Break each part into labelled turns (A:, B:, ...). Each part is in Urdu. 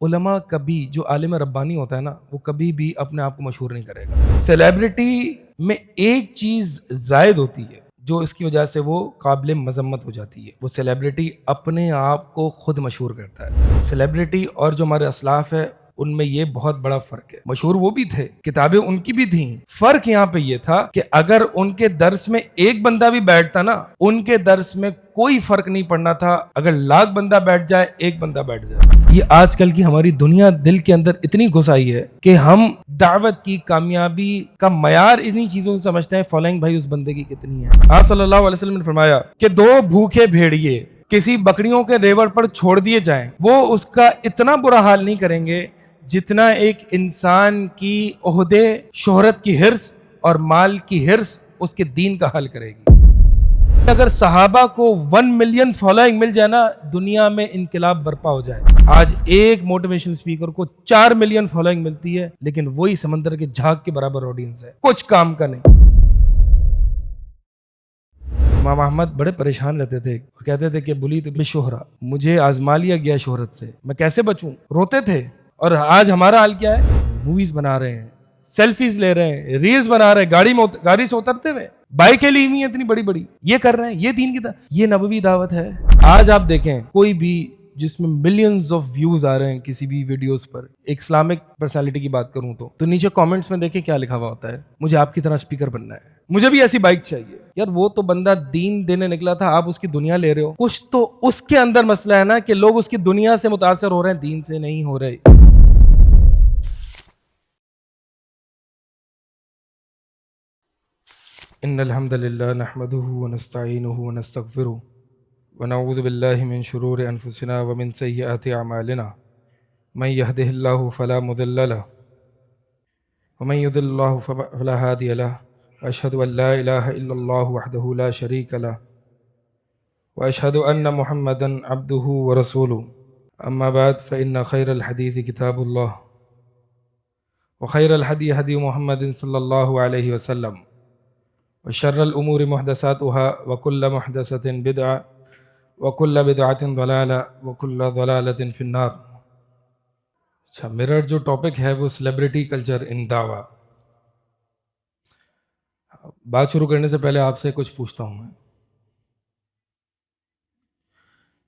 A: علماء کبھی جو عالم ربانی ہوتا ہے نا وہ کبھی بھی اپنے آپ کو مشہور نہیں کرے گا. سیلیبریٹی میں ایک چیز زائد ہوتی ہے جو اس کی وجہ سے وہ قابل مذمت ہو جاتی ہے. وہ سیلیبریٹی اپنے آپ کو خود مشہور کرتا ہے. سیلیبریٹی اور جو ہمارے اسلاف ہے ان میں یہ بہت بڑا فرق ہے. مشہور وہ بھی تھے, کتابیں ان کی بھی تھیں. فرق یہاں پہ یہ تھا کہ اگر ان کے درس میں ایک بندہ بھی بیٹھتا نا, ان کے درس میں کوئی فرق نہیں پڑنا تھا. اگر لاکھ بندہ بیٹھ جائے, ایک بندہ بیٹھ جائے. یہ آج کل کی ہماری دنیا دل کے اندر اتنی گھس آئی ہے کہ ہم دعوت کی کامیابی کا معیار انہی چیزوں سے سمجھتے ہیں. فالوئنگ بھائی اس بندے کی کتنی ہے. آپ صلی اللہ علیہ وسلم نے فرمایا کہ دو بھوکے بھیڑیے کسی بکریوں کے ریوڑ پر چھوڑ دیے جائیں, وہ اس کا اتنا برا حال نہیں کریں گے جتنا ایک انسان کی عہدے, شہرت کی حرص اور مال کی حرص اس کے دین کا حل کرے گی. اگر صحابہ کو 1 ملین فالوئنگ مل جائے نا, دنیا میں انقلاب برپا ہو جائے. آج ایک موٹیویشن اسپیکر کو 4 ملین فالوئنگ ملتی ہے, لیکن وہی سمندر کے جھاگ کے برابر آڈینس ہے, کچھ کام کا نہیں. امام احمد بڑے پریشان رہتے تھے اور کہتے تھے کہ بلی تو بشہرہ, مجھے آزما لیا گیا شہرت سے, میں کیسے بچوں. روتے تھے. اور آج ہمارا حال کیا ہے؟ موویز بنا رہے ہیں, سیلفیز لے رہے ہیں, ریلز بنا رہے ہیں, گاڑی سے اترتے ہوئے, بائکیں لی ہوئی ہیں اتنی بڑی بڑی, یہ کر رہے ہیں. یہ دین کی یہ نبوی دعوت ہے. آج آپ دیکھیں کوئی بھی جس میں ملینز آف ویوز آ رہے ہیں کسی بھی ویڈیوز پر, ایک اسلامک پرسنالٹی کی بات کروں تو نیچے کامنٹس میں دیکھیں کیا لکھا ہوا ہوتا ہے, مجھے آپ کی طرح اسپیکر بننا ہے, مجھے بھی ایسی بائک چاہیے. یار وہ تو بندہ دین دینے نکلا تھا, آپ اس کی دنیا لے رہے ہو. کچھ تو اس کے اندر مسئلہ ہے نا کہ لوگ اس کی دنیا سے متاثر ہو رہے ہیں, دین سے نہیں ہو رہے. ان الحمد للہ نحمده ونستعینه ونستغفره ونعوذ باللہ من شرور انفسنا ومن سیئات اعمالنا من يهده الله فلا مضل له ومن يضلل الله فلا هادي له واشهد ان لا اله الا الله وحده لا شريك له واشهد ان محمدا عبده ورسوله. اما بعد فان خير الحديث كتاب الله وخير الهدي هدي محمد صلى الله عليه وسلم وشر الأمور محدثاتها وكل محدثة بدعة وكل بدعة ضلالة وكل ضلالة في النار. اچھا, میرا جو ٹاپک ہے وہ سیلیبریٹی کلچر ان دعویٰ. بات شروع کرنے سے پہلے آپ سے کچھ پوچھتا ہوں میں,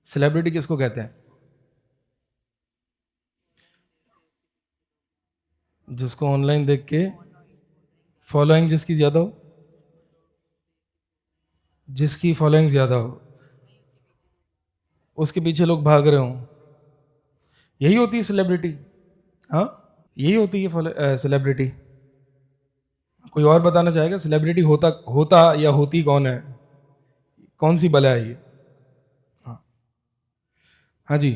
A: سیلیبریٹی کس کو کہتے ہیں؟ جس کو آن لائن دیکھ کے فالوئنگ جس کی زیادہ ہو, جس کی فالوئنگ زیادہ ہو, اس کے پیچھے لوگ بھاگ رہے ہوں, یہی ہوتی ہے سیلیبریٹی. ہاں, یہی ہوتی ہے سیلیبریٹی. کوئی اور بتانا چاہے گا سیلیبریٹی ہوتا یا ہوتی کون ہے, کون سی بلا ہے یہ؟ ہاں ہاں جی,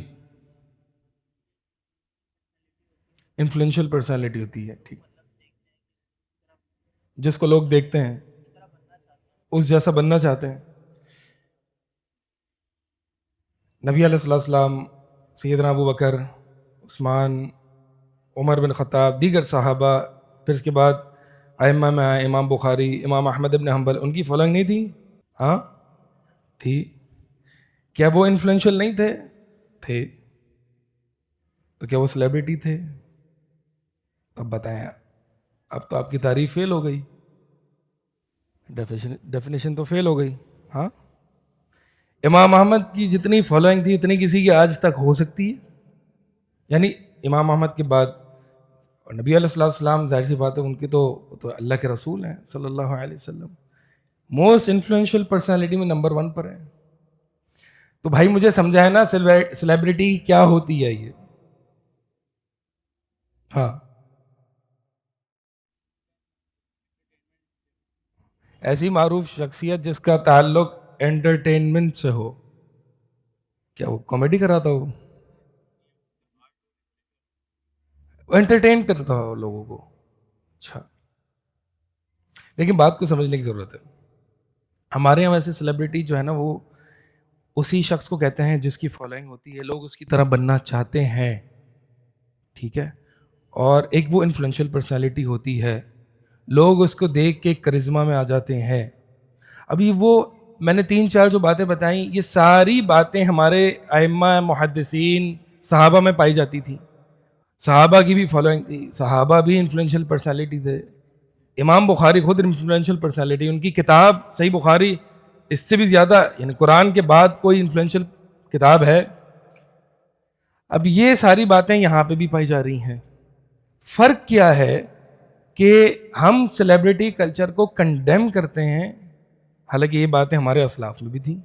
A: انفلوئنشل پرسنالٹی ہوتی ہے. ٹھیک, جس کو لوگ دیکھتے ہیں اس جیسا بننا چاہتے ہیں. نبی علیہ السلام, سیدنا ابو بکر, عثمان, عمر بن خطاب, دیگر صحابہ, پھر اس کے بعد ائمہ میں آئے, امام بخاری, امام احمد بن حنبل, ان کی فالوئنگ نہیں تھی؟ ہاں تھی. کیا وہ انفلوئنشل نہیں تھے؟ تھے. تو کیا وہ سیلیبریٹی تھے؟ تب بتائیں. اب تو آپ کی تعریف فیل ہو گئی, ڈیفینیشن تو فیل ہو گئی. ہاں, امام احمد کی جتنی فالوئنگ تھی اتنی کسی کی آج تک ہو سکتی ہے؟ یعنی امام احمد کے بعد اور نبی علیہ السلام, ظاہر سی بات ہے ان کی تو اللہ کے رسول ہیں صلی اللہ علیہ وسلم, موسٹ انفلوئنشل پرسنالٹی میں نمبر 1 پر ہیں. تو بھائی مجھے سمجھائے نا سیلیبریٹی کیا ہوتی ہے یہ؟ ہاں, ایسی معروف شخصیت جس کا تعلق انٹرٹینمنٹ سے ہو. کیا وہ کامیڈی کراتا ہو؟ انٹرٹین کرتا ہو لوگوں کو. اچھا, لیکن بات کو سمجھنے کی ضرورت ہے. ہمارے یہاں ویسے سیلیبریٹی جو ہے نا وہ اسی شخص کو کہتے ہیں جس کی فالوئنگ ہوتی ہے, لوگ اس کی طرح بننا چاہتے ہیں. ٹھیک ہے, اور ایک وہ انفلوئنشل پرسنالٹی ہوتی ہے, لوگ اس کو دیکھ کے کرزما میں آ جاتے ہیں. ابھی وہ میں نے 3-4 جو باتیں بتائیں, یہ ساری باتیں ہمارے ائمہ محدثین صحابہ میں پائی جاتی تھیں. صحابہ کی بھی فالوئنگ تھی، صحابہ بھی انفلوئنشل پرسنالٹی تھے، امام بخاری خود انفلوئنشل پرسنالٹی، ان کی کتاب صحیح بخاری اس سے بھی زیادہ، یعنی قرآن کے بعد کوئی انفلوئنشل کتاب ہے؟ اب یہ ساری باتیں یہاں پہ بھی پائی جا رہی ہیں۔ فرق کیا ہے کہ ہم سیلیبریٹی کلچر کو کنڈیم کرتے ہیں، حالانکہ یہ باتیں ہمارے اسلاف میں بھی تھیں،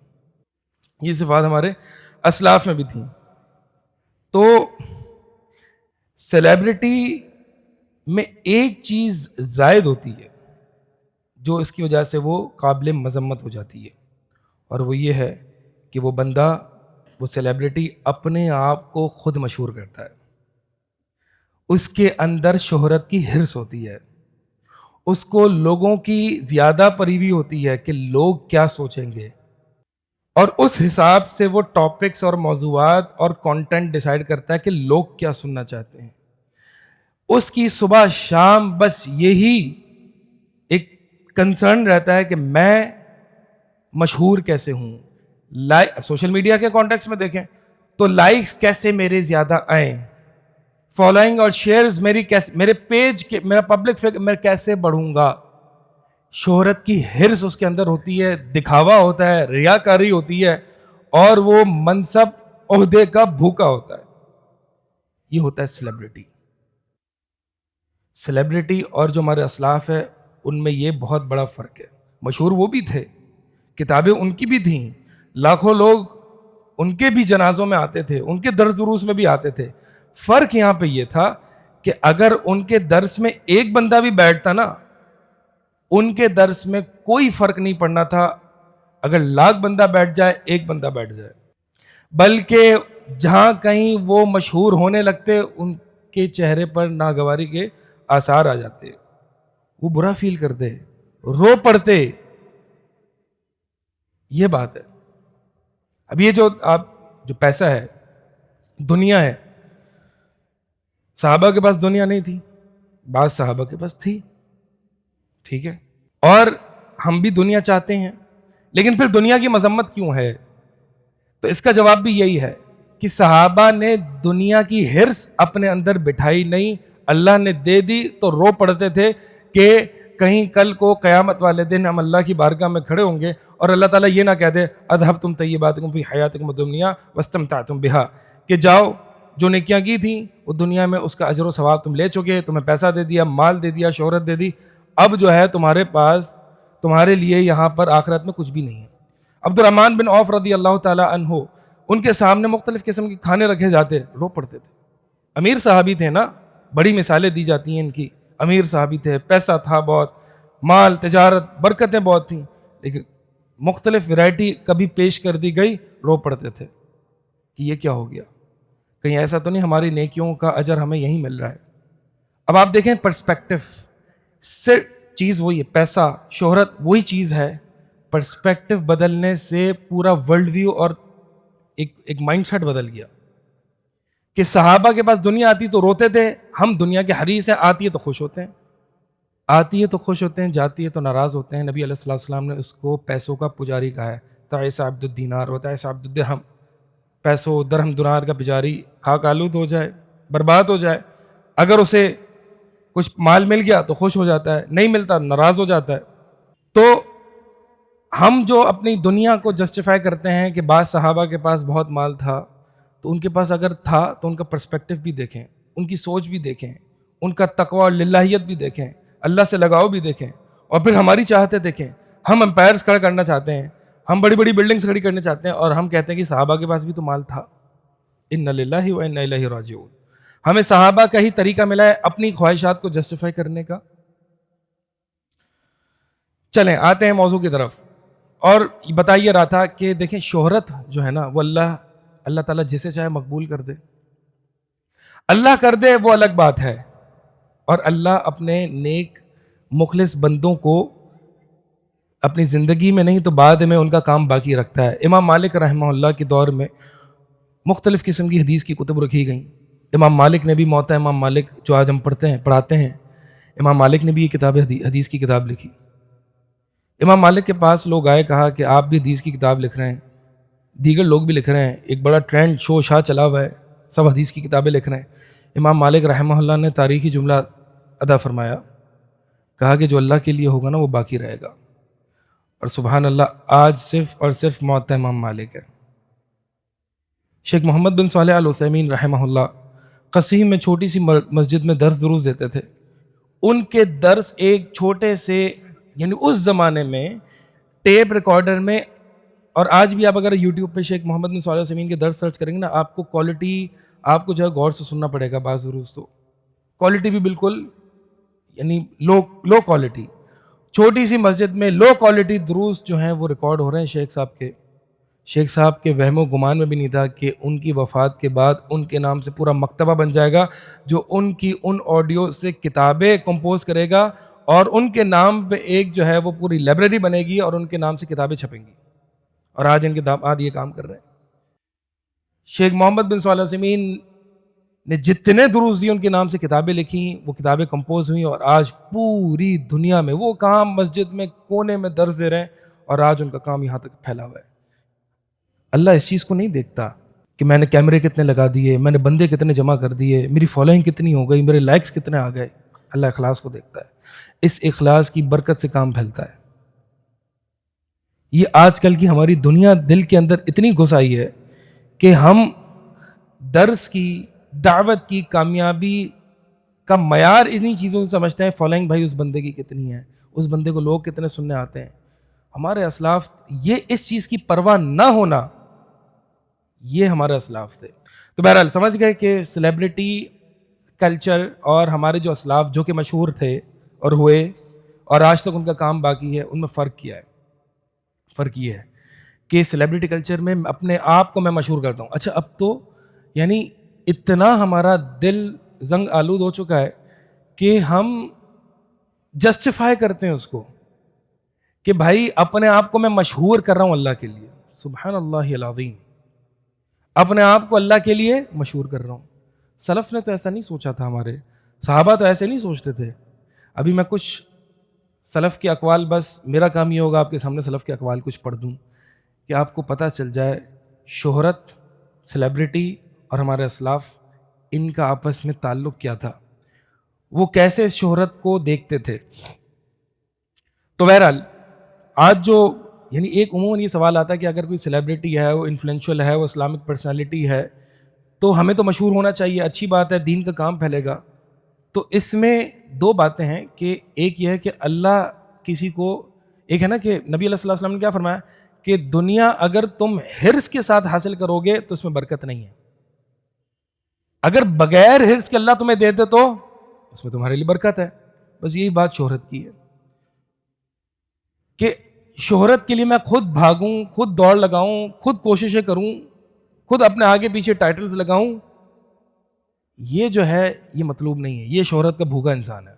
A: یہ صفات ہمارے اسلاف میں بھی تھیں۔ تو سیلیبریٹی میں ایک چیز زائد ہوتی ہے جو اس کی وجہ سے وہ قابل مذمت ہو جاتی ہے، اور وہ یہ ہے کہ وہ بندہ، وہ سیلیبریٹی اپنے آپ کو خود مشہور کرتا ہے، اس کے اندر شہرت کی حرص ہوتی ہے، اس کو لوگوں کی زیادہ پریوی ہوتی ہے کہ لوگ کیا سوچیں گے، اور اس حساب سے وہ ٹاپکس اور موضوعات اور کنٹینٹ ڈیسائیڈ کرتا ہے کہ لوگ کیا سننا چاہتے ہیں۔ اس کی صبح شام بس یہی ایک کنسرن رہتا ہے کہ میں مشہور کیسے ہوں، سوشل میڈیا کے کانٹیکس میں دیکھیں تو لائکس کیسے میرے زیادہ آئیں، فالوئنگ اور شیئرز میری کیسے، میرے پیج کے، میرا پبلک فگر میں کیسے بڑھوں گا۔ شہرت کی حرص اس کے اندر ہوتی ہے، دکھاوا ہوتا ہے، ریاکاری ہوتی ہے، اور وہ منصب عہدے کا بھوکا ہوتا ہے۔ یہ ہوتا ہے سیلیبریٹی۔ سیلیبریٹی اور جو ہمارے اسلاف ہے ان میں یہ بہت بڑا فرق ہے۔ مشہور وہ بھی تھے، کتابیں ان کی بھی تھیں، لاکھوں لوگ ان کے بھی جنازوں میں آتے تھے، ان کے درس دروس میں بھی آتے تھے۔ فرق یہاں پہ یہ تھا کہ اگر ان کے درس میں ایک بندہ بھی بیٹھتا نا، ان کے درس میں کوئی فرق نہیں پڑنا تھا اگر لاکھ بندہ بیٹھ جائے، ایک بندہ بیٹھ جائے، بلکہ جہاں کہیں وہ مشہور ہونے لگتے ان کے چہرے پر ناگواری کے آثار آ جاتے، وہ برا فیل کرتے، رو پڑتے۔ یہ بات ہے۔ اب یہ جو پیسہ ہے، دنیا ہے، صحابہ کے پاس دنیا نہیں تھی، بعض صحابہ کے پاس تھی، ٹھیک ہے، اور ہم بھی دنیا چاہتے ہیں، لیکن پھر دنیا کی مذمت کیوں ہے؟ تو اس کا جواب بھی یہی ہے کہ صحابہ نے دنیا کی حرص اپنے اندر بٹھائی نہیں، اللہ نے دے دی تو رو پڑتے تھے کہ کہیں کل کو قیامت والے دن ہم اللہ کی بارگاہ میں کھڑے ہوں گے اور اللہ تعالیٰ یہ نہ کہہ دے اذھبتم طیباتکم فی حیاتکم الدنیا واستمتعتم بہا، کہ جاؤ جو نیکیاں کی تھیں وہ دنیا میں اس کا اجر و ثواب تم لے چکے، تمہیں پیسہ دے دیا، مال دے دیا، شہرت دے دی، اب جو ہے تمہارے پاس، تمہارے لیے یہاں پر آخرت میں کچھ بھی نہیں ہے۔ عبد الرحمن بن عوف رضی اللہ تعالی عنہ، ان کے سامنے مختلف قسم کے کھانے رکھے جاتے، رو پڑتے تھے۔ امیر صحابی تھے نا، بڑی مثالیں دی جاتی ہیں ان کی، امیر صحابی تھے، پیسہ تھا بہت، مال، تجارت، برکتیں بہت تھیں، لیکن مختلف ویرائٹی کبھی پیش کر دی گئی، رو پڑتے تھے کہ یہ کیا ہو گیا، کہیں ایسا تو نہیں ہماری نیکیوں کا اجر ہمیں یہیں مل رہا ہے۔ اب آپ دیکھیں پرسپیکٹو، صرف چیز وہی ہے، پیسہ، شہرت وہی چیز ہے، پرسپیکٹو بدلنے سے پورا ورلڈ ویو اور ایک مائنڈ سیٹ بدل گیا کہ صحابہ کے پاس دنیا آتی تو روتے تھے، ہم دنیا کے حریص ہیں، آتی ہے تو خوش ہوتے ہیں، آتی ہے تو خوش ہوتے ہیں، جاتی ہے تو ناراض ہوتے ہیں۔ نبی علیہ الصلوۃ والسلام نے اس کو پیسوں کا پجاری کہا ہے، تعس عبد الدینار و تعس عبد الدرہم، پیسوں درہم دینار کا پجاری خاک آلود ہو جائے، برباد ہو جائے، اگر اسے کچھ مال مل گیا تو خوش ہو جاتا ہے، نہیں ملتا ناراض ہو جاتا ہے۔ تو ہم جو اپنی دنیا کو جسٹیفائی کرتے ہیں کہ بعض صحابہ کے پاس بہت مال تھا، تو ان کے پاس اگر تھا تو ان کا پرسپیکٹو بھی دیکھیں، ان کی سوچ بھی دیکھیں، ان کا تقوی اور للہیت بھی دیکھیں، اللہ سے لگاؤ بھی دیکھیں، اور پھر ہماری چاہتے دیکھیں۔ ہم امپائرز کھڑا کرنا چاہتے ہیں، ہم بڑی بڑی بلڈنگز کھڑی کرنا چاہتے ہیں، اور ہم کہتے ہیں کہ صحابہ کے پاس بھی تو مال تھا۔ انا للہ و انا الیہ راجعون۔ ہمیں صحابہ کا ہی طریقہ ملا ہے اپنی خواہشات کو جسٹیفائی کرنے کا۔ چلیں آتے ہیں موضوع کی طرف، اور بتائیے رہا تھا کہ دیکھیں شہرت جو ہے نا وہ اللہ تعالیٰ جسے چاہے مقبول کر دے، اللہ کر دے وہ الگ بات ہے، اور اللہ اپنے نیک مخلص بندوں کو اپنی زندگی میں نہیں تو بعد میں ان کا کام باقی رکھتا ہے۔ امام مالک رحمہ اللہ کے دور میں مختلف قسم کی حدیث کی کتب رکھی گئیں۔ امام مالک نے بھی، موطا امام مالک جو آج ہم پڑھاتے ہیں، امام مالک نے بھی یہ کتاب حدیث کی کتاب لکھی۔ امام مالک کے پاس لوگ آئے، کہا کہ آپ بھی حدیث کی کتاب لکھ رہے ہیں، دیگر لوگ بھی لکھ رہے ہیں، ایک بڑا ٹرینڈ شو شاہ چلا ہوا ہے، سب حدیث کی کتابیں لکھ رہے ہیں، امام مالک رحمہ اللہ نے تاریخی جملہ ادا فرمایا، کہا کہ جو اللہ کے لیے ہوگا نا وہ باقی رہے گا. اور سبحان اللہ آج صرف اور صرف موت امام مالک ہے. شیخ محمد بن صالح العثیمین رحمہ اللہ قصیم میں چھوٹی سی مسجد میں درس دروس دیتے تھے. ان کے درس ایک چھوٹے سے یعنی اس زمانے میں ٹیپ ریکارڈر میں، اور آج بھی آپ اگر یوٹیوب پہ شیخ محمد بن صالح العثیمین کے درس سرچ کریں گے نا، آپ کو کوالٹی آپ کو جو ہے غور سے سننا پڑے گا. بعض دروس تو کوالٹی بھی بالکل یعنی لو کوالٹی، چھوٹی سی مسجد میں لو کوالٹی دروس جو ہیں وہ ریکارڈ ہو رہے ہیں شیخ صاحب کے. شیخ صاحب کے وہم و گمان میں بھی نہیں تھا کہ ان کی وفات کے بعد ان کے نام سے پورا مکتبہ بن جائے گا جو ان کی ان آڈیو سے کتابیں کمپوز کرے گا، اور ان کے نام پہ ایک جو ہے وہ پوری لائبریری بنے گی اور ان کے نام سے کتابیں چھپیں گی. اور آج ان کے داماد یہ کام کر رہے ہیں. شیخ محمد بن صالح العثیمین نے جتنے دروس دیے ان کے نام سے کتابیں لکھیں، وہ کتابیں کمپوز ہوئیں، اور آج پوری دنیا میں وہ کام مسجد میں کونے میں درس دے رہے ہیں، اور آج ان کا کام یہاں تک پھیلا ہوا ہے. اللہ اس چیز کو نہیں دیکھتا کہ میں نے کیمرے کتنے لگا دیے، میں نے بندے کتنے جمع کر دیے، میری فالوئنگ کتنی ہو گئی، میرے لائکس کتنے آ گئے. اللہ اخلاص کو دیکھتا ہے. اس اخلاص کی برکت سے کام پھیلتا ہے. یہ آج کل کی ہماری دنیا دل کے اندر اتنی گھس آئی ہے کہ ہم درس کی، دعوت کی کامیابی کا معیار انہی چیزوں سے سمجھتے ہیں. فالوئنگ بھائی اس بندے کی کتنی ہے، اس بندے کو لوگ کتنے سننے آتے ہیں. ہمارے اسلاف یہ اس چیز کی پرواہ نہ ہونا، یہ ہمارے اسلاف تھے. تو بہرحال سمجھ گئے کہ سیلیبریٹی کلچر اور ہمارے جو اسلاف جو کہ مشہور تھے اور ہوئے اور آج تک ان کا کام باقی ہے، ان میں فرق کیا ہے. فرق یہ ہے کہ سیلیبریٹی کلچر میں اپنے آپ کو میں مشہور کرتا ہوں. اچھا اب تو یعنی اتنا ہمارا دل زنگ آلود ہو چکا ہے کہ ہم جسٹیفائی کرتے ہیں اس کو کہ بھائی اپنے آپ کو میں مشہور کر رہا ہوں اللہ کے لیے. سبحان اللہ العظیم، اپنے آپ کو اللہ کے لیے مشہور کر رہا ہوں. سلف نے تو ایسا نہیں سوچا تھا، ہمارے صحابہ تو ایسے نہیں سوچتے تھے. ابھی میں کچھ سلف کے اقوال، بس میرا کام یہ ہوگا آپ کے سامنے سلف کے اقوال کچھ پڑھ دوں کہ آپ کو پتہ چل جائے شہرت، سیلیبریٹی اور ہمارے اسلاف ان کا آپس میں تعلق کیا تھا، وہ کیسے اس شہرت کو دیکھتے تھے. تو بہرحال آج جو یعنی ایک عموماً یہ سوال آتا ہے کہ اگر کوئی سیلیبریٹی ہے، وہ انفلوئنشل ہے، وہ اسلامک پرسنالٹی ہے، تو ہمیں تو مشہور ہونا چاہیے، اچھی بات ہے، دین کا کام پھیلے گا. تو اس میں دو باتیں ہیں کہ ایک یہ ہے کہ اللہ کسی کو، ایک ہے نا کہ نبی علیہ الصلوۃ والسلام نے کیا فرمایا کہ دنیا اگر تم حرص کے ساتھ حاصل کرو گے تو اس میں برکت نہیں ہے، اگر بغیر حرص کے اللہ تمہیں دے دے تو اس میں تمہارے لیے برکت ہے. بس یہی بات شہرت کی ہے کہ شہرت کے لیے میں خود بھاگوں، خود دوڑ لگاؤں، خود کوششیں کروں، خود اپنے آگے پیچھے ٹائٹلز لگاؤں، یہ جو ہے یہ مطلوب نہیں ہے. یہ شہرت کا بھوکا انسان ہے.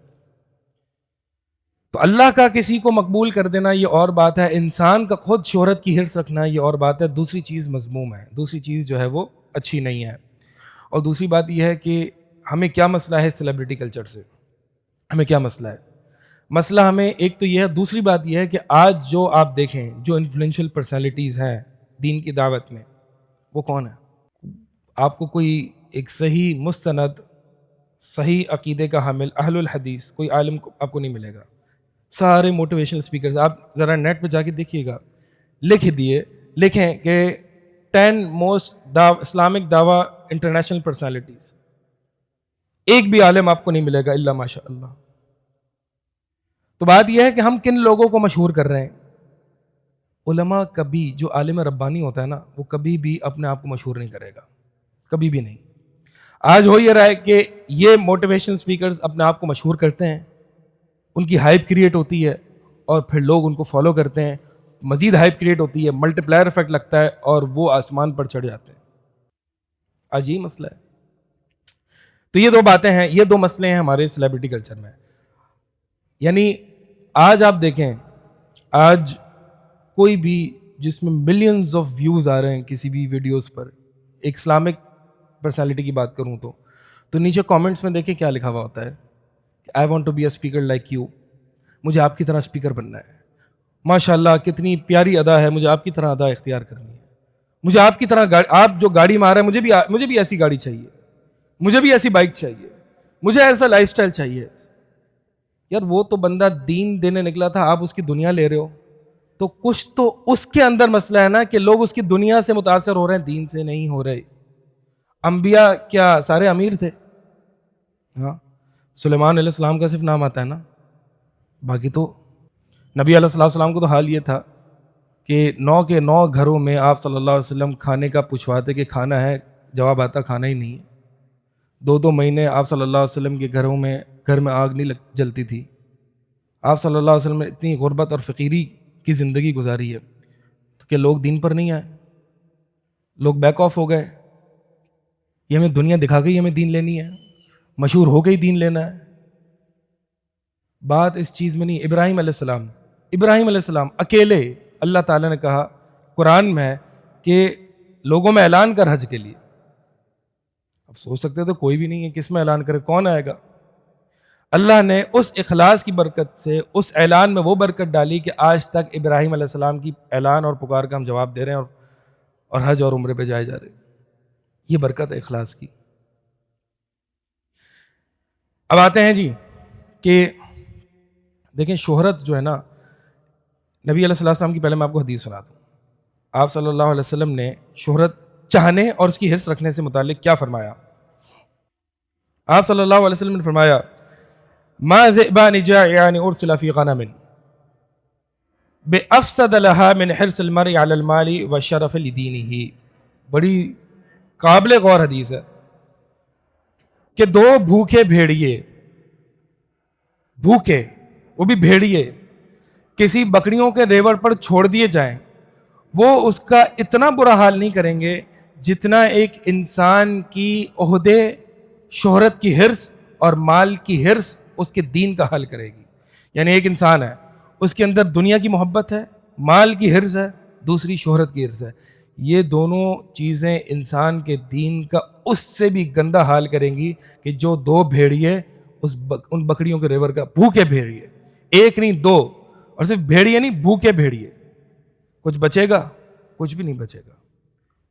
A: تو اللہ کا کسی کو مقبول کر دینا یہ اور بات ہے، انسان کا خود شہرت کی حرص رکھنا یہ اور بات ہے. دوسری چیز مذموم ہے، دوسری چیز جو ہے وہ اچھی نہیں ہے. اور دوسری بات یہ ہے کہ ہمیں کیا مسئلہ ہے سیلیبریٹی کلچر سے، ہمیں کیا مسئلہ ہے؟ مسئلہ ہمیں ایک تو یہ ہے، دوسری بات یہ ہے کہ آج جو آپ دیکھیں جو انفلوئنشل پرسنالٹیز ہیں دین کی دعوت میں، وہ کون ہے؟ آپ کو کوئی ایک صحیح مستند، صحیح عقیدے کا حامل اہل الحدیث کوئی عالم آپ کو نہیں ملے گا. سارے موٹیویشنل اسپیکرز، آپ ذرا نیٹ پہ جا کے دیکھیے گا، لکھیں کہ 10 موسٹ اسلامک دعویٰ انٹرنیشنل پرسنالٹیز، ایک بھی عالم آپ کو نہیں ملے گا الا ماشاء اللہ. تو بات یہ ہے کہ ہم کن لوگوں کو مشہور کر رہے ہیں. علماء کبھی، جو عالم ربانی ہوتا ہے نا، وہ کبھی بھی اپنے آپ کو مشہور نہیں کرے گا، کبھی بھی نہیں. آج ہو یہ رہا ہے کہ یہ موٹیویشن اسپیکرز اپنے آپ کو مشہور کرتے ہیں، ان کی ہائپ کریٹ ہوتی ہے اور پھر لوگ ان کو فالو کرتے ہیں، مزید ہائپ کریٹ ہوتی ہے، ملٹی پلائر افیکٹ لگتا ہے اور وہ آسمان پر چڑھ جاتے ہیں. آج یہی مسئلہ ہے. تو یہ دو باتیں ہیں، یہ دو مسئلے ہیں ہمارے سیلیبریٹی کلچر میں. یعنی آج آپ دیکھیں، آج کوئی بھی جس میں ملینز آف ویوز آ رہے ہیں کسی بھی ویڈیوز پر، ایک اسلامک پرسنالٹی کی بات کروں تو نیچے کامنٹس میں دیکھیں کیا لکھا ہوا ہوتا ہے کہ I want to be a speaker like you, مجھے آپ کی طرح اسپیکر بننا ہے. ماشاء اللہ کتنی پیاری ادا ہے، مجھے آپ کی طرح ادا اختیار کرنی ہے، مجھے آپ کی طرح آپ جو گاڑی میں آ رہا ہے مجھے بھی ایسی گاڑی چاہیے، مجھے بھی ایسی بائک چاہیے، مجھے ایسا لائف سٹائل چاہیے. یار وہ تو بندہ دین دینے نکلا تھا، آپ اس کی دنیا لے رہے ہو. تو کچھ تو اس کے اندر مسئلہ ہے نا کہ لوگ اس کی دنیا سے متاثر ہو رہے ہیں، دین سے نہیں ہو رہے. انبیاء کیا سارے امیر تھے؟ ہاں، سلیمان علیہ السلام کا صرف نام آتا ہے نا، باقی تو نبی علیہ السلام کو تو حال یہ تھا کہ 9 کے 9 گھروں میں آپ صلی اللہ علیہ وسلم کھانے کا پوچھواتے کہ کھانا ہے، جواب آتا کھانا ہی نہیں ہے. 2 مہینے آپ صلی اللہ علیہ وسلم کے گھر میں آگ نہیں جلتی تھی. آپ صلی اللہ علیہ وسلم نے اتنی غربت اور فقیری کی زندگی گزاری ہے، تو کہ لوگ دین پر نہیں آئے، لوگ بیک آف ہو گئے. یہ ہمیں دنیا دکھا گئی ہمیں دین لینی ہے، مشہور ہو گئی دین لینا ہے. بات اس چیز میں نہیں. ابراہیم علیہ السلام اکیلے، اللہ تعالیٰ نے کہا قرآن میں ہے کہ لوگوں میں اعلان کر حج کے لیے. اب سوچ سکتے تو کوئی بھی نہیں ہے، کس میں اعلان کرے، کون آئے گا؟ اللہ نے اس اخلاص کی برکت سے اس اعلان میں وہ برکت ڈالی کہ آج تک ابراہیم علیہ السلام کی اعلان اور پکار کا ہم جواب دے رہے ہیں اور حج اور عمرے پہ جائے جا رہے ہیں. یہ برکت ہے اخلاص کی. اب آتے ہیں جی کہ دیکھیں شہرت جو ہے نا، نبی علیہ السلام کی پہلے میں آپ کو حدیث سناتا ہوں. آپ صلی اللہ علیہ وسلم نے شہرت چاہنے اور اس کی حرص رکھنے سے متعلق کیا فرمایا؟ آپ صلی اللہ علیہ وسلم نے فرمایا ما ذئبان جائعان ارسل فی غنم بافسد لها من حرص المرء علی المال والشرف لدینہ. بڑی قابل غور حدیث ہے کہ 2 بھوکے بھیڑیے، بھوکے وہ بھی بھیڑیے، کسی بکریوں کے ریوڑ پر چھوڑ دیے جائیں، وہ اس کا اتنا برا حال نہیں کریں گے جتنا ایک انسان کی عہدے، شہرت کی حرص اور مال کی حرص اس کے دین کا حل کرے گی. یعنی ایک انسان ہے، اس کے اندر دنیا کی محبت ہے، مال کی حرص ہے، دوسری شہرت کی حرص ہے. یہ دونوں چیزیں انسان کے دین کا اس سے بھی گندہ حال کریں گی کہ جو 2 بھیڑیے ان بکریوں کے ریور کا، بھوکے بھیڑیے، ایک نہیں 2، اور صرف بھیڑیے نہیں، بھوکے بھیڑیے. کچھ بچے گا؟ کچھ بھی نہیں بچے گا.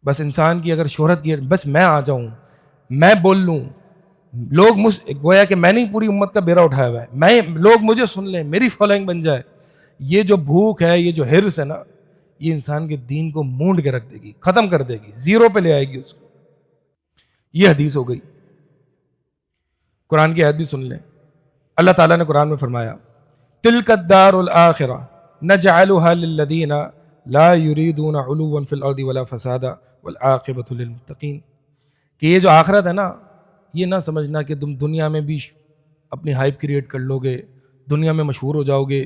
A: بس انسان کی اگر شہرت کی، بس میں آ جاؤں، میں بول لوں، لوگ گویا کہ میں نے پوری امت کا بیڑا اٹھایا ہوا ہے، لوگ مجھے سن لیں، میری فالوئنگ بن جائے. یہ جو بھوک ہے، یہ جو حرص ہے نا، یہ انسان کے دین کو مونڈ کے رکھ دے گی، ختم کر دے گی، 0 پہ لے آئے گی اس کو. یہ حدیث ہو گئی. قرآن کی آیت بھی سن لیں. اللہ تعالیٰ نے قرآن میں فرمایا تلک الدار الآخرہ نجعلها للذین لا یریدون علوا فی الارض ولا فسادا والعاقبۃ للمتقین. کہ یہ جو آخرت ہے نا، یہ نہ سمجھنا کہ تم دنیا میں بھی اپنی ہائپ کریٹ کر لو گے، دنیا میں مشہور ہو جاؤ گے،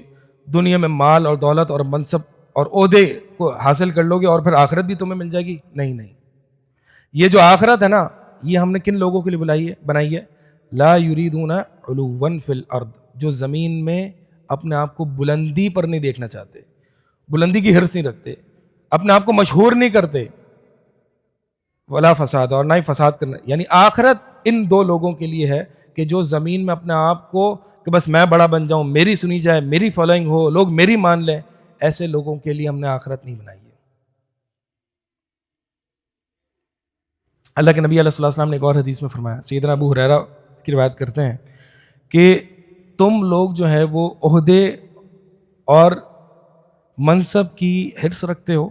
A: دنیا میں مال اور دولت اور منصب اور عہدے کو حاصل کر لو گے اور پھر آخرت بھی تمہیں مل جائے گی. نہیں، یہ جو آخرت ہے نا، یہ ہم نے کن لوگوں کے لیے بنائی ہے؟ لا یریدون علوا فی الارض، جو زمین میں اپنے آپ کو بلندی پر نہیں دیکھنا چاہتے، بلندی کی حرص نہیں رکھتے، اپنے آپ کو مشہور نہیں کرتے، ولا فساد، اور نہ ہی فساد کرنا. یعنی آخرت ان 2 لوگوں کے لیے ہے کہ جو زمین میں اپنے آپ کو کہ بس میں بڑا بن جاؤں، میری سنی جائے، میری فالوئنگ ہو، لوگ میری مان لیں. ایسے لوگوں کے لیے ہم نے آخرت نہیں بنائی ہے. اللہ کے نبی علیہ السلام نے ایک اور حدیث میں فرمایا، سیدنا ابو ہریرہ کی روایت کرتے ہیں کہ تم لوگ جو ہے وہ عہدے اور منصب کی حرص رکھتے ہو،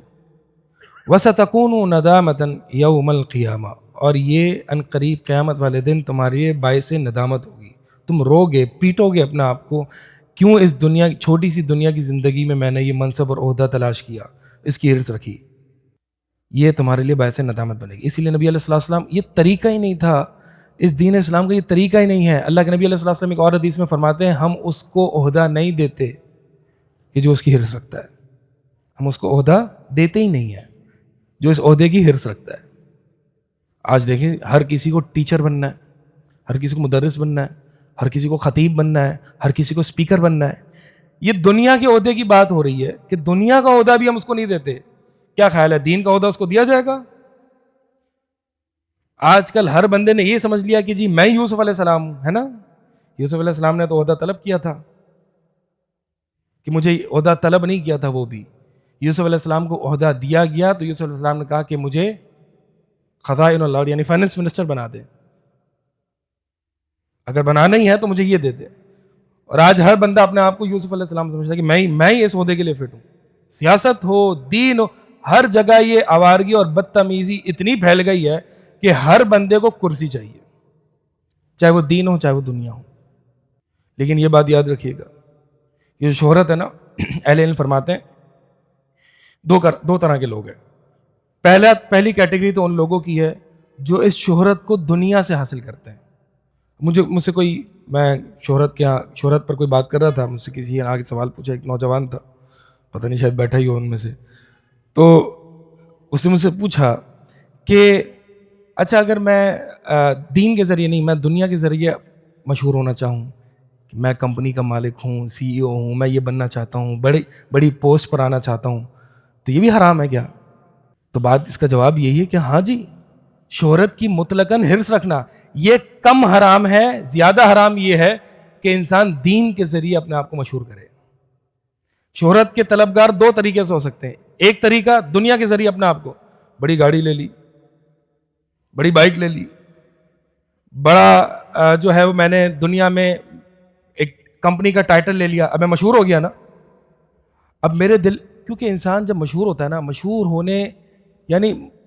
A: وَسَتَكُونُ نَدَامَةً يَوْمَ الْقِيَامَةِ، اور یہ ان قریب قیامت والے دن تمہارے لیے باعث ندامت ہوگی. تم رو گے، پیٹو گے اپنا آپ کو، کیوں اس دنیا، چھوٹی سی دنیا کی زندگی میں نے یہ منصب اور عہدہ تلاش کیا، اس کی حرص رکھی. یہ تمہارے لیے باعث ندامت بنے گی. اسی لیے نبی علیہ السلام، یہ طریقہ ہی نہیں تھا، اس دین اسلام کا یہ طریقہ ہی نہیں ہے. اللہ کے نبی علیہ السلام ایک اور حدیث میں فرماتے ہیں ہم اس کو عہدہ نہیں دیتے کہ جو اس کی حرص رکھتا ہے، ہم اس کو عہدہ دیتے ہی نہیں ہیں جو اس عہدے کی حرص رکھتا ہے. آج دیکھیں ہر کسی کو ٹیچر بننا ہے، ہر کسی کو مدرس بننا ہے، ہر کسی کو خطیب بننا ہے، ہر کسی کو اسپیکر بننا ہے. یہ دنیا کے عہدے کی بات ہو رہی ہے کہ دنیا کا عہدہ بھی ہم اس کو نہیں دیتے. کیا خیال ہے دین کا عہدہ اس کو دیا جائے گا؟ آج کل ہر بندے نے یہ سمجھ لیا کہ جی میں یوسف علیہ السلام ہوں، ہے نا. یوسف علیہ السلام نے تو عہدہ طلب کیا تھا کہ مجھے عہدہ طلب نہیں کیا تھا، وہ بھی یوسف علیہ السلام کو عہدہ دیا گیا تو یوسف علیہ السلام نے کہا کہ مجھے خزائن الارض یعنی فائنانس منسٹر بنا دے. اگر بنانا ہی ہے تو مجھے یہ دے دے. اور آج ہر بندہ اپنے آپ کو یوسف علیہ السلام سمجھتا ہے کہ میں ہی اس عہدے کے لیے فٹ ہوں. سیاست ہو، دین ہو، ہر جگہ یہ آوارگی اور بدتمیزی اتنی پھیل گئی ہے کہ ہر بندے کو کرسی چاہیے، چاہے وہ دین ہو چاہے وہ دنیا ہو. لیکن یہ بات یاد رکھیے گا، یہ جو شہرت ہے نا، اہل علم فرماتے ہیں دو طرح کے لوگ ہیں. پہلی کیٹیگری تو ان لوگوں کی ہے جو اس شہرت کو دنیا سے حاصل کرتے ہیں. مجھ سے کوئی، میں شہرت پر کوئی بات کر رہا تھا، مجھ سے کسی نے آگے سوال پوچھا، ایک نوجوان تھا، پتہ نہیں شاید بیٹھا ہی ہو ان میں سے، تو اس نے مجھ سے پوچھا کہ اچھا اگر میں دین کے ذریعے نہیں، میں دنیا کے ذریعے مشہور ہونا چاہوں، کہ میں کمپنی کا مالک ہوں، سی ای او ہوں، میں یہ بننا چاہتا ہوں، بڑی پوسٹ پر آنا چاہتا ہوں، تو یہ بھی حرام ہے کیا؟ تو بات اس کا جواب یہی ہے کہ ہاں جی، شہرت کی مطلقاً حرص رکھنا یہ کم حرام ہے. زیادہ حرام یہ ہے کہ انسان دین کے ذریعے اپنے آپ کو مشہور کرے. شہرت کے طلبگار دو طریقے سے ہو سکتے ہیں. ایک طریقہ دنیا کے ذریعے اپنے آپ کو، بڑی گاڑی لے لی، بڑی بائک لے لی، بڑا جو ہے وہ میں نے دنیا میں ایک کمپنی کا ٹائٹل لے لیا، اب میں مشہور ہو گیا نا. اب میرے دل، کیونکہ انسان جب مشہور ہوتا ہے نا،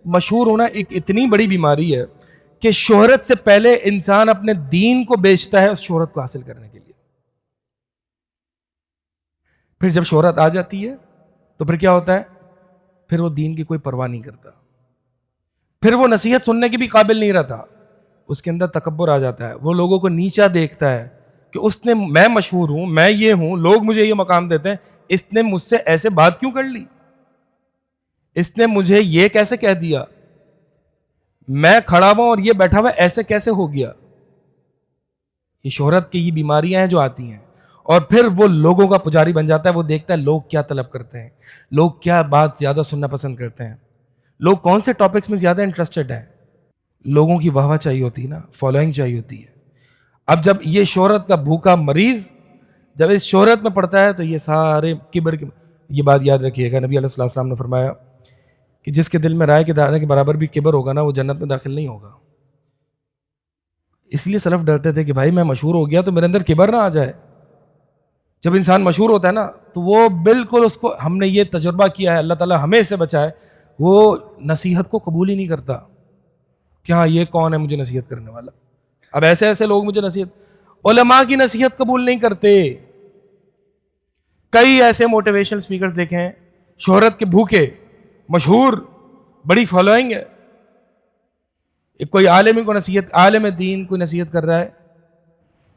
A: مشہور ہونا ایک اتنی بڑی بیماری ہے کہ شہرت سے پہلے انسان اپنے دین کو بیچتا ہے اس شہرت کو حاصل کرنے کے لیے. پھر جب شہرت آ جاتی ہے تو پھر کیا ہوتا ہے؟ پھر وہ دین کی کوئی پرواہ نہیں کرتا، پھر وہ نصیحت سننے کے بھی قابل نہیں رہتا. اس کے اندر تکبر آ جاتا ہے، وہ لوگوں کو نیچا دیکھتا ہے کہ میں مشہور ہوں، میں یہ ہوں، لوگ مجھے یہ مقام دیتے ہیں، اس نے مجھ سے ایسے بات کیوں کر لی، اس نے مجھے یہ کیسے کہہ دیا، میں کھڑا ہوا اور یہ بیٹھا ہوا ایسے کیسے ہو گیا. یہ شہرت کی یہ بیماریاں ہیں جو آتی ہیں. اور پھر وہ لوگوں کا پجاری بن جاتا ہے. وہ دیکھتا ہے لوگ کیا طلب کرتے ہیں، لوگ کیا بات زیادہ سننا پسند کرتے ہیں، لوگ کون سے ٹاپکس میں زیادہ انٹرسٹڈ ہیں. لوگوں کی واہ واہ چاہیے ہوتی ہے نا، فالوئنگ چاہیے ہوتی ہے. اب جب یہ شہرت کا بھوکا مریض جب اس شہرت میں پڑتا ہے تو یہ سارے کبر کی، یہ بات یاد رکھیے گا، نبی علیہ السلام نے فرمایا کہ جس کے دل میں رائے کے دانے کے برابر بھی کبر ہوگا نا، وہ جنت میں داخل نہیں ہوگا. اس لیے سلف ڈرتے تھے کہ بھائی میں مشہور ہو گیا تو میرے اندر کبر نہ آ جائے. جب انسان مشہور ہوتا ہے نا تو وہ بالکل، اس کو ہم نے یہ تجربہ کیا ہے، اللہ تعالیٰ ہمیں اس سے بچائے، وہ نصیحت کو قبول ہی نہیں کرتا کہ ہاں یہ کون ہے مجھے نصیحت کرنے والا. اب ایسے لوگ مجھے علماء کی نصیحت قبول نہیں کرتے. کئی ایسے موٹیویشنل اسپیکر دیکھے ہیں، شہرت کے بھوکے، مشہور، بڑی فالوئنگ ہے، کوئی عالم دین کوئی نصیحت کر رہا ہے،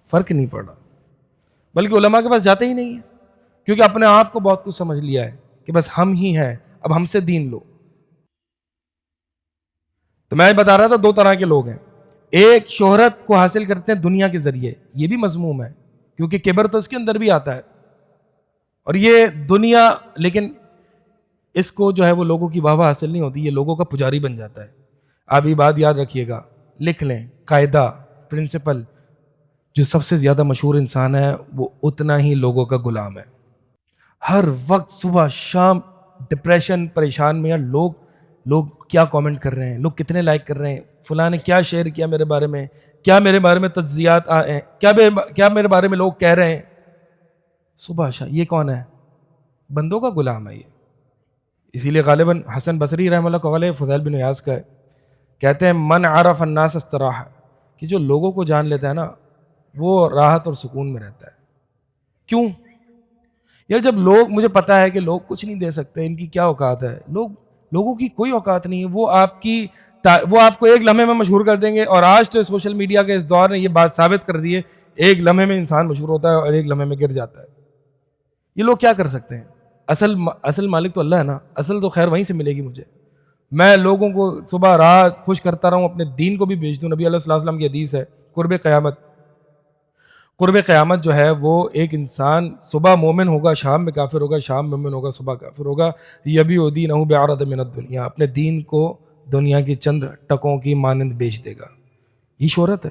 A: فرق نہیں پڑ رہا، بلکہ علماء کے پاس جاتے ہی نہیں ہے، کیونکہ اپنے آپ کو بہت کچھ سمجھ لیا ہے کہ بس ہم ہی ہیں، اب ہم سے دین لو. تو میں بتا رہا تھا دو طرح کے لوگ ہیں. ایک شہرت کو حاصل کرتے ہیں دنیا کے ذریعے، یہ بھی مذموم ہے کیونکہ کبر تو اس کے اندر بھی آتا ہے، اور یہ دنیا، لیکن اس کو جو ہے وہ لوگوں کی واہ واہ حاصل نہیں ہوتی، یہ لوگوں کا پجاری بن جاتا ہے. آپ یہ بات یاد رکھیے گا، لکھ لیں، قاعدہ، پرنسپل، جو سب سے زیادہ مشہور انسان ہے وہ اتنا ہی لوگوں کا غلام ہے. ہر وقت صبح شام ڈپریشن، پریشان میں، لوگ کیا کامنٹ کر رہے ہیں، لوگ کتنے لائک کر رہے ہیں، فلاں نے کیا شیئر کیا میرے بارے میں، کیا میرے بارے میں تجزیات آئے ہیں، کیا میرے بارے میں لوگ کہہ رہے ہیں. صبح شام یہ کون ہے؟ بندوں کا غلام ہے یہ. اسی لیے غالباً حسن بصری رحمہ اللہ قول ہے فضیل بن عیاض کا ہے، کہتے ہیں من عرف الناس استراح، کہ جو لوگوں کو جان لیتا ہے نا وہ راحت اور سکون میں رہتا ہے. کیوں؟ یار جب مجھے پتا ہے کہ لوگ کچھ نہیں دے سکتے، ان کی کیا اوقات ہے، لوگوں کی کوئی اوقات نہیں ہے، وہ آپ کو ایک لمحے میں مشہور کر دیں گے. اور آج تو سوشل میڈیا کے اس دور نے یہ بات ثابت کر دی ہے، ایک لمحے میں انسان مشہور ہوتا ہے اور ایک لمحے میں گر جاتا ہے. یہ لوگ کیا کر سکتے ہیں؟ اصل مالک تو اللہ ہے نا، اصل تو خیر وہیں سے ملے گی مجھے. میں لوگوں کو صبح رات خوش کرتا رہوں، اپنے دین کو بھی بیچ دوں. نبی علیہ الصلوۃ والسلام کی حدیث ہے، قرب قیامت جو ہے وہ ایک انسان صبح مومن ہوگا، شام میں کافر ہوگا، شام مومن ہوگا، صبح کافر ہوگا. یبیع دینہ بعرض من الدنیا، اپنے دین کو دنیا کی چند ٹکوں کی مانند بیچ دے گا. یہ شہرت ہے،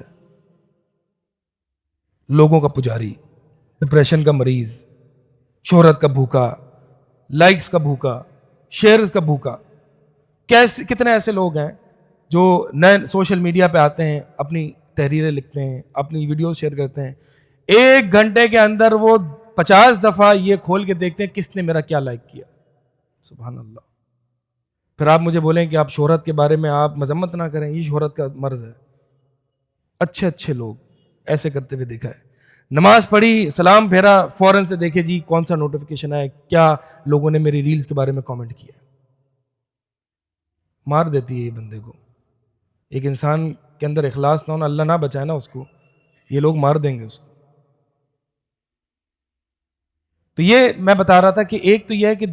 A: لوگوں کا پجاری، ڈپریشن کا مریض، شہرت کا بھوکا، لائکس کا بھوکا، شیئرز کا بھوکا. کتنے ایسے لوگ ہیں جو نئے سوشل میڈیا پہ آتے ہیں، اپنی تحریریں لکھتے ہیں، اپنی ویڈیوز شیئر کرتے ہیں، 1 گھنٹے کے اندر وہ 50 دفعہ یہ کھول کے دیکھتے ہیں کس نے میرا کیا لائک کیا. سبحان اللہ. پھر آپ مجھے بولیں کہ آپ شہرت کے بارے میں آپ مذمت نہ کریں، یہ شہرت کا مرض ہے. اچھے اچھے لوگ ایسے کرتے ہوئے دیکھا ہے. نماز پڑھی، سلام پھیرا، فوراً سے دیکھے جی کون سا نوٹیفیکیشن ہے، کیا لوگوں نے میری ریلز کے بارے میں کامنٹ کیا. مار دیتی ہے یہ بندے کو. ایک انسان کے اندر اخلاص نہ ہونا، اللہ نہ بچائے نا اس کو، یہ لوگ مار دیں گے اس کو. تو یہ میں بتا رہا تھا کہ ایک تو یہ ہے کہ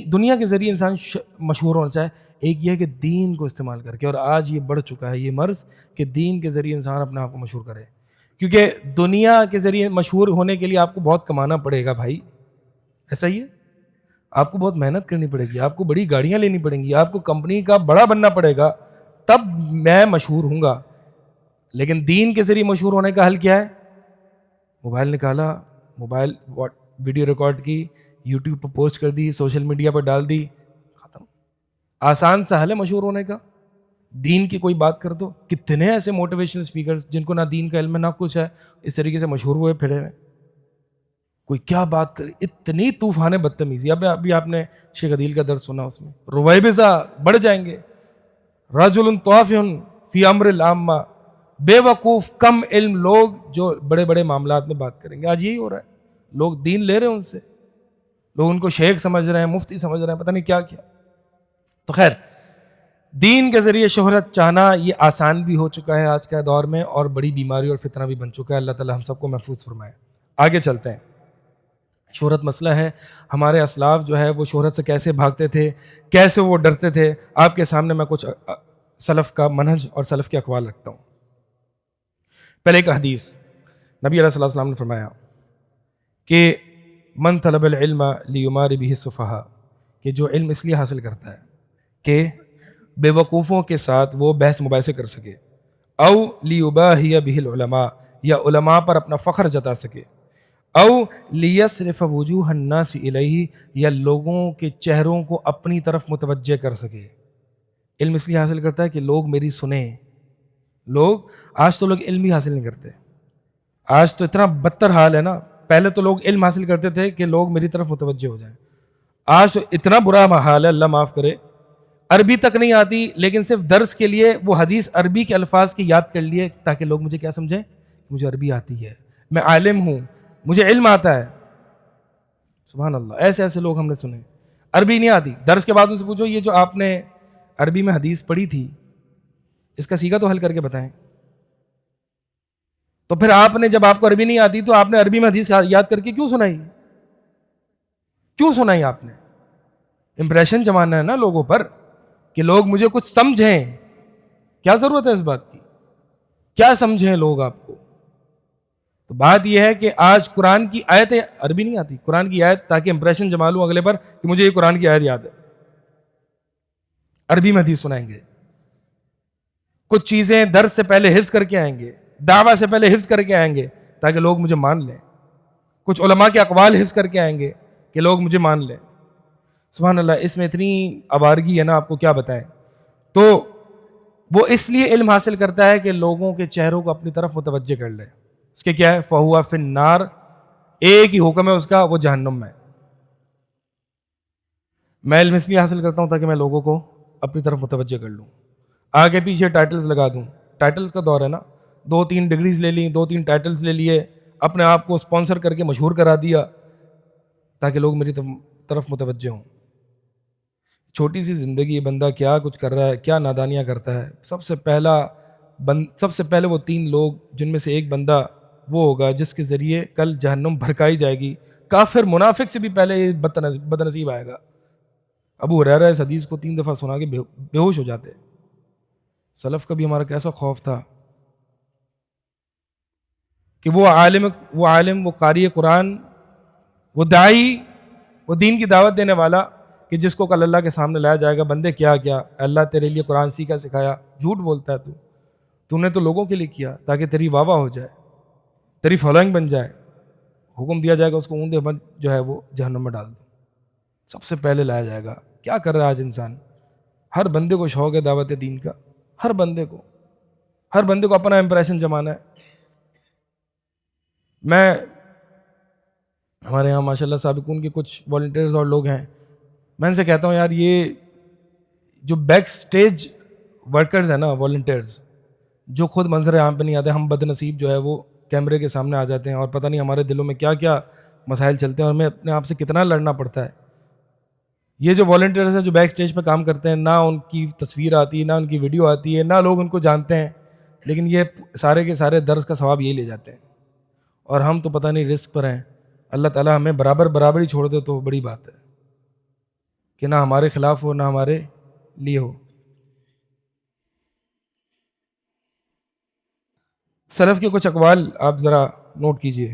A: دنیا کے ذریعے انسان مشہور ہونا چاہے، ایک یہ ہے کہ دین کو استعمال کر کے. اور آج یہ بڑھ چکا ہے یہ مرض کہ دین کے ذریعے انسان اپنے آپ کو مشہور کرے. کیونکہ دنیا کے ذریعے مشہور ہونے کے لیے آپ کو بہت کمانا پڑے گا بھائی، ایسا ہی ہے. آپ کو بہت محنت کرنی پڑے گی، آپ کو بڑی گاڑیاں لینی پڑیں گی، آپ کو کمپنی کا بڑا بننا پڑے گا، تب میں مشہور ہوں گا. لیکن دین کے ذریعے مشہور ہونے کا حل کیا ہے؟ موبائل نکالا، موبائل ویڈیو ریکارڈ کی، یوٹیوب پہ پوسٹ کر دی، سوشل میڈیا پر ڈال دی، ختم. آسان سا حل ہے مشہور ہونے کا. دین کی کوئی بات کر دو. کتنے ایسے موٹیویشنل اسپیکرز جن کو نہ دین کا علم ہے نہ کچھ ہے، اس طریقے سے مشہور ہوئے پھرے ہیں. کوئی کیا بات کرے، اتنی طوفان بدتمیزی. ابھی آپ نے شیخ عدیل کا درس سنا، اس میں رویبضہ بڑھ جائیں گے. رجل طافع فی امر العامہ، بے وقوف کم علم لوگ جو بڑے بڑے معاملات میں بات کریں گے. آج یہی ہو رہا ہے، لوگ دین لے رہے ہیں ان سے، لوگ ان کو شیخ سمجھ رہے ہیں، مفتی سمجھ رہے ہیں، پتہ نہیں کیا کیا. تو خیر، دین کے ذریعے شہرت چاہنا یہ آسان بھی ہو چکا ہے آج کے دور میں، اور بڑی بیماری اور فتنہ بھی بن چکا ہے. اللہ تعالی ہم سب کو محفوظ فرمائے. آگے چلتے ہیں. شہرت مسئلہ ہے. ہمارے اسلاف جو ہے وہ شہرت سے کیسے بھاگتے تھے، کیسے وہ ڈرتے تھے. آپ کے سامنے میں کچھ سلف کا منہج اور سلف کے اقوال رکھتا ہوں. پہلے ایک حدیث، نبی علیہ السلام نے فرمایا کہ من طلب العلم لیمار به السفہاء، کہ جو علم اس لیے حاصل کرتا ہے کہ بے وقوفوں کے ساتھ وہ بحث مباحثے کر سکے، او لیباہی به العلماء، یا علماء پر اپنا فخر جتا سکے، او لیصرف وجوہ الناس الیہ، یا لوگوں کے چہروں کو اپنی طرف متوجہ کر سکے. علم اس لیے حاصل کرتا ہے کہ لوگ میری سنیں. آج تو لوگ علم بھی حاصل نہیں کرتے. آج تو اتنا بدتر حال ہے نا. پہلے تو لوگ علم حاصل کرتے تھے کہ لوگ میری طرف متوجہ ہو جائیں. آج تو اتنا برا حال ہے، اللہ معاف کرے. عربی تک نہیں آتی، لیکن صرف درس کے لیے وہ حدیث عربی کے الفاظ کی یاد کر لیے تاکہ لوگ مجھے کیا سمجھیں، مجھے عربی آتی ہے، میں عالم ہوں، مجھے علم آتا ہے. سبحان اللہ. ایسے ایسے لوگ ہم نے سنے. عربی نہیں آتی، درس کے بعد ان سے پوچھو یہ جو آپ نے عربی میں حدیث پڑھی تھی اس کا سیغہ تو حل کر کے بتائیں. تو پھر آپ نے، جب آپ کو عربی نہیں آتی تو آپ نے عربی میں حدیث یاد کر کے کیوں سنائی؟ کیوں سنائی آپ نے؟ امپریشن جمانا ہے نا لوگوں پر کہ لوگ مجھے کچھ سمجھیں. کیا ضرورت ہے اس بات کی؟ کیا سمجھیں لوگ آپ کو؟ تو بات یہ ہے کہ آج قرآن کی آیتیں، عربی نہیں آتی، قرآن کی آیت تاکہ امپریشن جما لوں اگلے پر کہ مجھے یہ قرآن کی آیت یاد ہے، عربی میں حدیث سنائیں گے. کچھ چیزیں درس سے پہلے حفظ کر کے آئیں گے، دعویٰ سے پہلے حفظ کر کے آئیں گے تاکہ لوگ مجھے مان لیں. کچھ علماء کے اقوال حفظ کر کے آئیں گے کہ لوگ مجھے مان لیں. سبحان اللہ. اس میں اتنی آوارگی ہے نا، آپ کو کیا بتائیں. تو وہ اس لیے علم حاصل کرتا ہے کہ لوگوں کے چہروں کو اپنی طرف متوجہ کر لے. اس کے کیا ہے؟ فہو فی النار، ایک ہی حکم ہے اس کا، وہ جہنم میں. میں علم اس لیے حاصل کرتا ہوں تاکہ میں لوگوں کو اپنی طرف متوجہ کر لوں، آگے پیچھے ٹائٹلز لگا دوں. ٹائٹلز کا دور ہے نا. 2-3 ڈگریز لے لیں، 2-3 ٹائٹلز لے لیے، اپنے آپ کو اسپانسر کر کے مشہور کرا دیا تاکہ لوگ میری طرف متوجہ ہوں. چھوٹی سی زندگی، بندہ کیا کچھ کر رہا ہے، کیا نادانیاں کرتا ہے. سب سے پہلے وہ 3 لوگ جن میں سے ایک بندہ وہ ہوگا جس کے ذریعے کل جہنم بھڑکائی جائے گی. کافر منافق سے بھی پہلے یہ بدنصیب آئے گا. ابو ہریرہ اس حدیث کو 3 دفعہ سنا کے بے ہوش ہو جاتے. سلف کا بھی ہمارا کیسا خوف تھا کہ وہ عالم، وہ قاری قرآن، وہ داعی، وہ دین کی دعوت دینے والا کہ جس کو کل اللہ کے سامنے لایا جائے گا، بندے کیا کیا اللہ تیرے لیے قرآن سیکھا سکھایا. جھوٹ بولتا ہے تو نے تو لوگوں کے لیے کیا تاکہ تیری واہ واہ ہو جائے، تیری فالوئنگ بن جائے. حکم دیا جائے گا اس کو اونده بن جو ہے وہ جہنم میں ڈال دو. سب سے پہلے لایا جائے گا. کیا کر رہا ہے آج انسان؟ ہر بندے کو شوق ہے دعوت دین کا، ہر بندے کو، ہر بندے کو اپنا امپریشن جمانا ہے. میں ہمارے یہاں ماشاء اللہ سابقون کے کچھ والنٹیئرز اور لوگ ہیں، میں ان سے کہتا ہوں یار یہ جو بیک سٹیج ورکرز ہیں نا، والنٹیئرز، جو خود منظر عام پہ نہیں آتے، ہم بد نصیب جو ہے وہ کیمرے کے سامنے آ جاتے ہیں اور پتہ نہیں ہمارے دلوں میں کیا کیا مسائل چلتے ہیں اور ہمیں اپنے آپ سے کتنا لڑنا پڑتا ہے. یہ جو والنٹیئرز ہیں جو بیک سٹیج پہ کام کرتے ہیں، نہ ان کی تصویر آتی ہے، نہ ان کی ویڈیو آتی ہے، نہ لوگ ان کو جانتے ہیں، لیکن یہ سارے کے سارے درس کا ثواب یہی لے جاتے ہیں. اور ہم تو پتہ نہیں رزق پر ہیں. اللہ تعالیٰ ہمیں برابر ہی چھوڑ دے تو بڑی بات ہے کہ نہ ہمارے خلاف ہو نہ ہمارے لیے ہو. سلف کے کچھ اقوال آپ ذرا نوٹ کیجئے.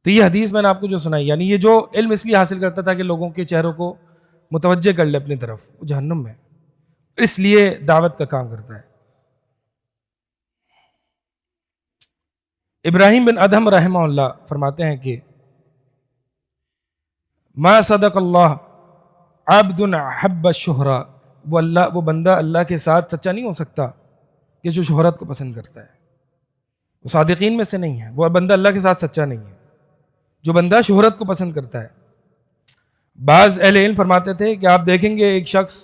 A: تو یہ حدیث میں نے آپ کو جو سنائی، یعنی یہ جو علم اس لیے حاصل کرتا تھا کہ لوگوں کے چہروں کو متوجہ کر لے اپنی طرف، وہ جہنم میں، اس لیے دعوت کا کام کرتا ہے. ابراہیم بن ادہم رحمہ اللہ فرماتے ہیں کہ ما صدق اللہ عبد حب الشہرہ، وہ بندہ اللہ کے ساتھ سچا نہیں ہو سکتا کہ جو شہرت کو پسند کرتا ہے. وہ صادقین میں سے نہیں ہے، وہ بندہ اللہ کے ساتھ سچا نہیں ہے جو بندہ شہرت کو پسند کرتا ہے. بعض اہل علم فرماتے تھے کہ آپ دیکھیں گے ایک شخص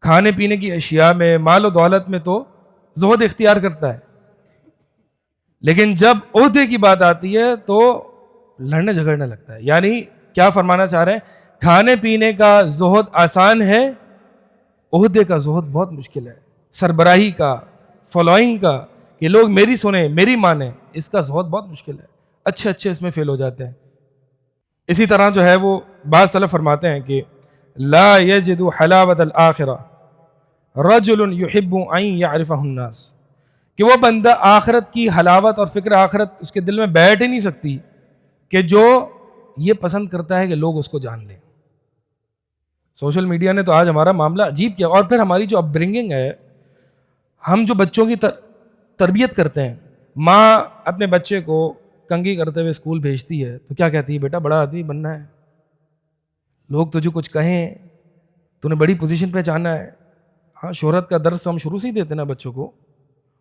A: کھانے پینے کی اشیاء میں، مال و دولت میں تو زہد اختیار کرتا ہے، لیکن جب عہدے کی بات آتی ہے تو لڑنے جھگڑنے لگتا ہے. یعنی کیا فرمانا چاہ رہے ہیں؟ کھانے پینے کا زہد آسان ہے، عہدے کا زہد بہت مشکل ہے. سربراہی کا، فالوئنگ کا، کہ لوگ میری سنیں میری مانیں، اس کا زہد بہت مشکل ہے. اچھے اس میں فیل ہو جاتے ہیں. اسی طرح جو ہے وہ بعض سلف فرماتے ہیں کہ لا یجد حلاوت الآخرہ رجل یحب ان یعرفہ الناس، کہ وہ بندہ آخرت کی حلاوت اور فکر آخرت اس کے دل میں بیٹھ ہی نہیں سکتی کہ جو یہ پسند کرتا ہے کہ لوگ اس کو جان لیں. سوشل میڈیا نے تو آج ہمارا معاملہ عجیب کیا. اور پھر ہماری جو اپ برنگنگ ہے، ہم جو بچوں کی تربیت کرتے ہیں، ماں اپنے بچے کو کنگھی کرتے ہوئے اسکول بھیجتی ہے تو کیا کہتی ہے؟ بیٹا بڑا آدمی بننا ہے، لوگ تجھے کچھ کہیں، تو نے بڑی پوزیشن پہ جانا ہے. ہاں، شہرت کا درس ہم شروع سے ہی دیتے نا بچوں کو.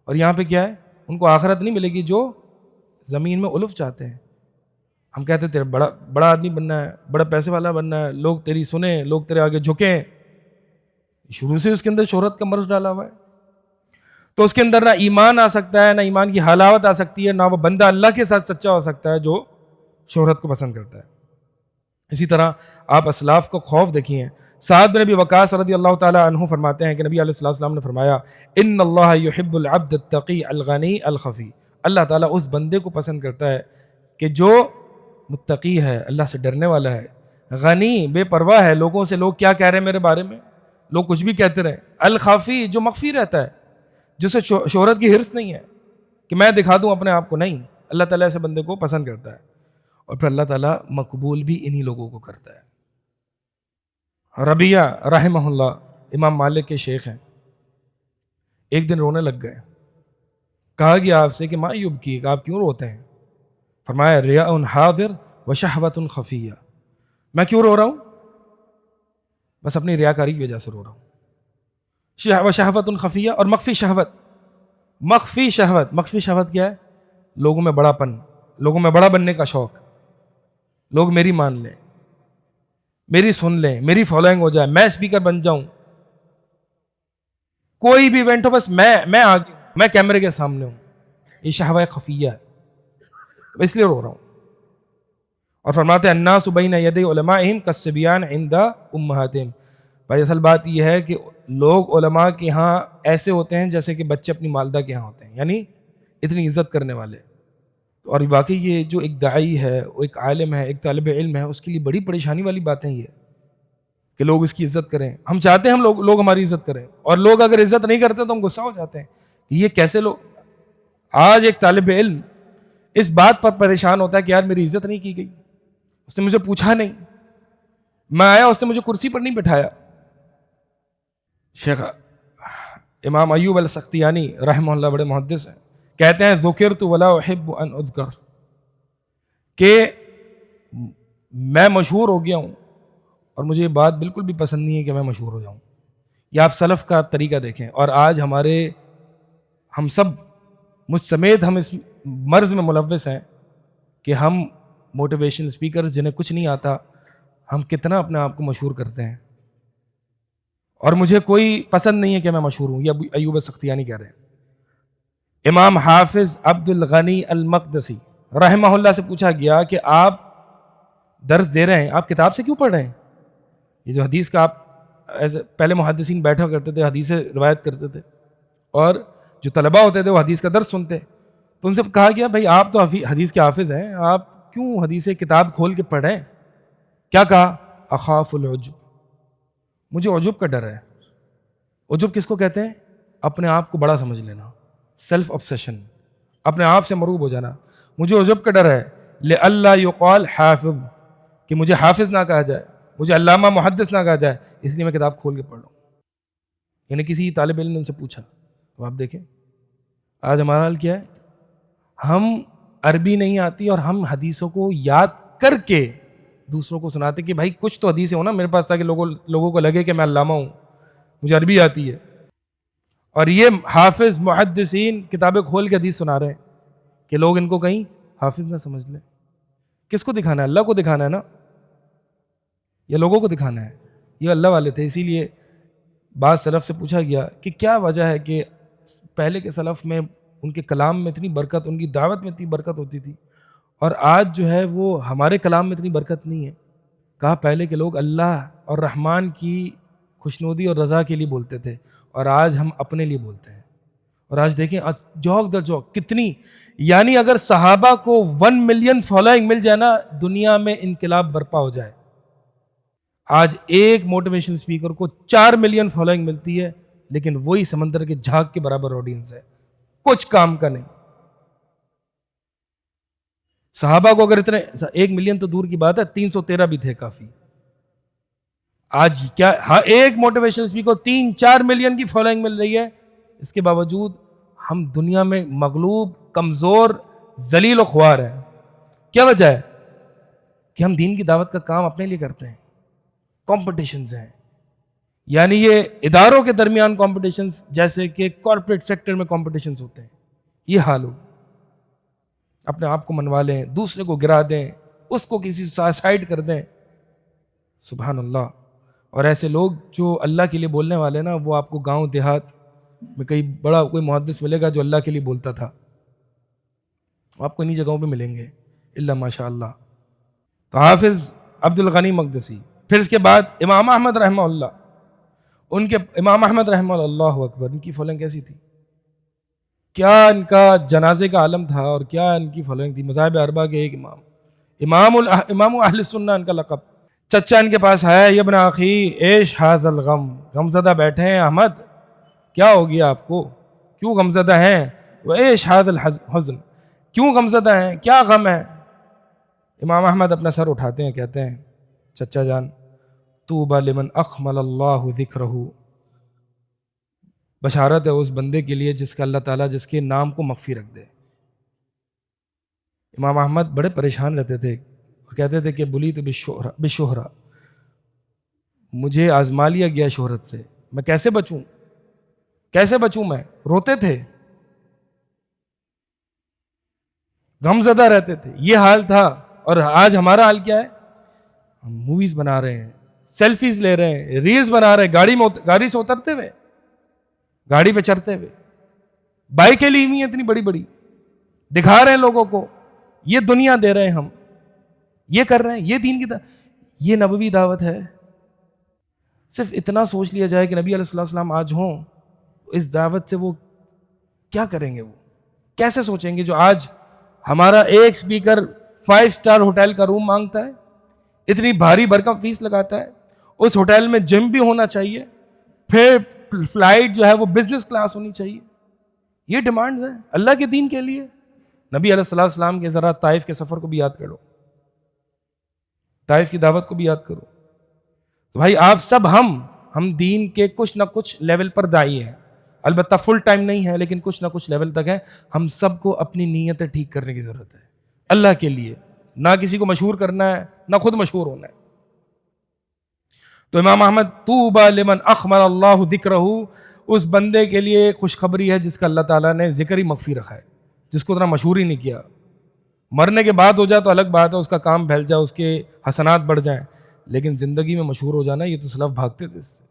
A: اور یہاں پہ کیا ہے؟ ان کو آخرت نہیں ملے گی جو زمین میں الف چاہتے ہیں. ہم کہتے ہیں تیرے بڑا آدمی بننا ہے، بڑا پیسے والا بننا ہے، لوگ تیری سنیں، لوگ تیرے آگے جھکیں. شروع سے اس کے اندر شہرت کا مرض ڈالا ہوا ہے. تو اس کے اندر نہ ایمان آ سکتا ہے، نہ ایمان کی حلاوت آ سکتی ہے، نہ وہ بندہ اللہ کے ساتھ سچا ہو سکتا ہے جو شہرت کو پسند کرتا ہے. اسی طرح آپ اسلاف کو خوف دیکھیے. سعد بن ابی وقاص رضی اللہ تعالی عنہ فرماتے ہیں کہ نبی علیہ الصلوۃ والسلام نے فرمایا ان اللہ یحب العبد التقی الغنی الخفی، اللہ تعالیٰ اس بندے کو پسند کرتا ہے کہ جو متقی ہے، اللہ سے ڈرنے والا ہے، غنی بے پرواہ ہے، لوگوں سے لوگ کیا کہہ رہے ہیں میرے بارے میں، لوگ کچھ بھی کہتے رہے، الخفی جو مخفی رہتا ہے، جسے شہرت کی حرص نہیں ہے کہ میں دکھا دوں اپنے آپ کو. نہیں، اللہ تعالیٰ ایسے بندے کو پسند کرتا ہے. اور پھر اللہ تعالیٰ مقبول بھی انہی لوگوں کو کرتا ہے. ربیعہ رحمہ اللہ امام مالک کے شیخ ہیں، ایک دن رونے لگ گئے. کہا گیا آپ سے کہ ما یبکی، کہ آپ کیوں روتے ہیں؟ فرمایا ریاء حاضر و شہوت خفیہ، میں کیوں رو رہا ہوں؟ بس اپنی ریاکاری کی وجہ سے رو رہا ہوں. و شہوت خفیہ، اور مخفی شہوت. مخفی شہوت کیا ہے؟ لوگوں میں بڑا پن، لوگوں میں بڑا بننے کا شوق، لوگ میری مان لیں، میری سن لیں، میری فالوئنگ ہو جائے، میں اسپیکر بن جاؤں، کوئی بھی ایونٹ ہو بس میں آگے ہوں، میں کیمرے کے سامنے ہوں. یہ شہوہ خفیہ ہے، اس لیے رو رہا ہوں. اور فرماتے ہیں الناس بین یدی علمائہم کالصبیان عند امہاتہم. بھائی اصل بات یہ ہے کہ لوگ علماء کے ہاں ایسے ہوتے ہیں جیسے کہ بچے اپنی والدہ کے ہاں ہوتے ہیں، یعنی اتنی عزت کرنے والے. اور واقعی یہ جو ایک داعی ہے، وہ ایک عالم ہے، ایک طالب علم ہے، اس کے لیے بڑی پریشانی والی بات ہے یہ کہ لوگ اس کی عزت کریں. ہم چاہتے ہیں لوگ ہماری عزت کریں، اور لوگ اگر عزت نہیں کرتے تو ہم غصہ ہو جاتے ہیں کہ یہ کیسے لوگ. آج ایک طالب علم اس بات پر پریشان ہوتا ہے کہ یار میری عزت نہیں کی گئی، اس نے مجھے پوچھا نہیں، میں آیا اس نے مجھے کرسی پر نہیں بٹھایا. شیخ امام ایوب السختیانی رحمہ اللہ بڑے محدث ہیں، کہتے ہیں ذکرت ولا احب ان اذکر، کہ میں مشہور ہو گیا ہوں اور مجھے یہ بات بالکل بھی پسند نہیں ہے کہ میں مشہور ہو جاؤں. یہ آپ سلف کا طریقہ دیکھیں. اور آج ہم سب مجھ سمیت ہم اس مرض میں ملوث ہیں کہ ہم موٹیویشن اسپیکرز جنہیں کچھ نہیں آتا ہم کتنا اپنے آپ کو مشہور کرتے ہیں. اور مجھے کوئی پسند نہیں ہے کہ میں مشہور ہوں. یہ ایوب سختیانی کہہ رہے ہیں. امام حافظ عبد الغنی المقدسی رحمہ اللہ سے پوچھا گیا کہ آپ درس دے رہے ہیں, آپ کتاب سے کیوں پڑھ رہے ہیں؟ یہ جو حدیث کا آپ پہلے محدثین بیٹھا کرتے تھے, حدیثیں روایت کرتے تھے, اور جو طلباء ہوتے تھے وہ حدیث کا درس سنتے. تو ان سے کہا گیا بھائی آپ تو حدیث کے حافظ ہیں, آپ کیوں حدیث کتاب کھول کے پڑھ رہے ہیں؟ کیا کہا؟ اخاف العجب, مجھے عجب کا ڈر ہے. عجب کس کو کہتے ہیں؟ اپنے آپ کو بڑا سمجھ لینا, سیلف obsession, اپنے آپ سے مروب ہو جانا. مجھے عجب کا ڈر ہے لئلا یقال حافظ, کہ مجھے حافظ نہ کہا جائے, مجھے علامہ محدث نہ کہا جائے, اس لیے میں کتاب کھول کے پڑھ رہا ہوں. یعنی کسی طالب علم نے ان سے پوچھا. اب آپ دیکھیں آج ہمارا حال کیا ہے, ہم عربی نہیں آتی اور ہم حدیثوں کو یاد کر کے دوسروں کو سناتے کہ بھائی کچھ تو حدیثیں ہو نا میرے پاس, تاکہ لوگوں کو لگے کہ میں علامہ ہوں, مجھے عربی آتی ہے. اور یہ حافظ محدثین کتابیں کھول کے حدیث سنا رہے ہیں کہ لوگ ان کو کہیں حافظ نہ سمجھ لیں. کس کو دکھانا ہے؟ اللہ کو دکھانا ہے نا, یا لوگوں کو دکھانا ہے؟ یہ اللہ والے تھے. اسی لیے بعض سلف سے پوچھا گیا کہ کیا وجہ ہے کہ پہلے کے سلف میں ان کے کلام میں اتنی برکت, ان کی دعوت میں اتنی برکت ہوتی تھی, اور آج جو ہے وہ ہمارے کلام میں اتنی برکت نہیں ہے. کہا پہلے کے لوگ اللہ اور رحمان کی خوشنودی اور رضا کے لیے بولتے تھے, اور آج ہم اپنے لیے بولتے ہیں. اور آج دیکھیں جوک در جوک کتنی, یعنی اگر صحابہ کو 1 ملین فالوئنگ مل جائے نا, دنیا میں انقلاب برپا ہو جائے. آج ایک موٹیویشن اسپیکر کو 4 ملین فالوئنگ ملتی ہے, لیکن وہی سمندر کے جھاگ کے برابر آڈینس ہے, کچھ کام کا نہیں. صحابہ کو اگر اتنے 1 ملین تو دور کی بات ہے, 313 بھی تھے کافی. آج کیا ایک موٹیویشن اسپیکر کو 3-4 ملین کی فالوئنگ مل رہی ہے, اس کے باوجود ہم دنیا میں مغلوب, کمزور, ذلیل و خوار ہیں. کیا وجہ ہے؟ کہ ہم دین کی دعوت کا کام اپنے لیے کرتے ہیں. کمپٹیشنز ہیں, یعنی یہ اداروں کے درمیان کمپٹیشنز جیسے کہ کارپوریٹ سیکٹر میں کمپٹیشنز ہوتے ہیں, یہ حال ہو. اپنے آپ کو منوا لیں, دوسرے کو گرا دیں, اس کو کسی سائیڈ کر دیں. سبحان اللہ. اور ایسے لوگ جو اللہ کے لیے بولنے والے نا, وہ آپ کو گاؤں دیہات میں کئی بڑا کوئی محدث ملے گا جو اللہ کے لیے بولتا تھا, آپ کو انہی جگہوں پہ ملیں گے الا ماشاء اللہ. تو حافظ عبد الغنی مقدسی. پھر اس کے بعد امام احمد رحمہ اللہ, امام احمد رحمہ اللہ اکبر, ان کی فالوئنگ کیسی تھی, کیا ان کا جنازے کا عالم تھا, اور کیا ان کی فالوئنگ تھی. مذاہب اربعہ کے ایک امام اہل سنہ ان کا لقب. چچا ان کے پاس ہے, یا ابن اخی ایش حاذ الغم, غم زدہ بیٹھے ہیں احمد, کیا ہو گیا آپ کو, کیوں غم زدہ ہیں؟ وہ ایش حاذ الحزن, کیوں غم زدہ ہیں, کیا غم ہے؟ امام احمد اپنا سر اٹھاتے ہیں, کہتے ہیں چچا جان, طوبی لمن اخمل اللہ ذکرہ, بشارت ہے اس بندے کے لیے جس کا اللہ تعالیٰ جس کے نام کو مخفی رکھ دے. امام احمد بڑے پریشان رہتے تھے اور کہتے تھے کہ بلی تو بشہرہ, مجھے آزما لیا گیا شہرت سے, میں کیسے بچوں میں. روتے تھے, غم زدہ رہتے تھے. یہ حال تھا. اور آج ہمارا حال کیا ہے؟ ہم موویز بنا رہے ہیں, سیلفیز لے رہے ہیں, ریلز بنا رہے ہیں, گاڑی سے اترتے ہوئے, گاڑی پہ چڑھتے ہوئے, بائکیں لی ہوئی ہیں اتنی بڑی بڑی, دکھا رہے ہیں لوگوں کو, یہ دنیا دے رہے ہیں ہم, یہ کر رہے ہیں, یہ دین کی یہ نبوی دعوت ہے. صرف اتنا سوچ لیا جائے کہ نبی علیہ السلام آج ہوں, اس دعوت سے وہ کیا کریں گے, وہ کیسے سوچیں گے. جو آج ہمارا ایک سپیکر 5 اسٹار ہوٹل کا روم مانگتا ہے, اتنی بھاری بھرکم فیس لگاتا ہے, اس ہوٹل میں جم بھی ہونا چاہیے, پھر فلائٹ جو ہے وہ بزنس کلاس ہونی چاہیے. یہ ڈیمانڈز ہیں اللہ کے دین کے لیے. نبی علیہ السلام کے ذرا طائف کے سفر کو بھی یاد کرو, طائف کی دعوت کو بھی یاد کرو. تو بھائی آپ سب ہم دین کے کچھ نہ کچھ لیول پر داعی ہیں, البتہ فل ٹائم نہیں ہے, لیکن کچھ نہ کچھ لیول تک ہے. ہم سب کو اپنی نیتیں ٹھیک کرنے کی ضرورت ہے اللہ کے لیے, نہ کسی کو مشہور کرنا ہے, نہ خود مشہور ہونا ہے. تو امام احمد طوبی لمن اخمر اللہ ذکرہ، اس بندے کے لیے خوشخبری ہے جس کا اللہ تعالیٰ نے ذکر ہی مخفی رکھا ہے، جس کو اتنا مشہور ہی نہیں کیا. مرنے کے بعد ہو جائے تو الگ بات ہے، اس کا کام پھیل جائے، اس کے حسنات بڑھ جائیں، لیکن زندگی میں مشہور ہو جانا یہ تو سلف بھاگتے تھے اس سے.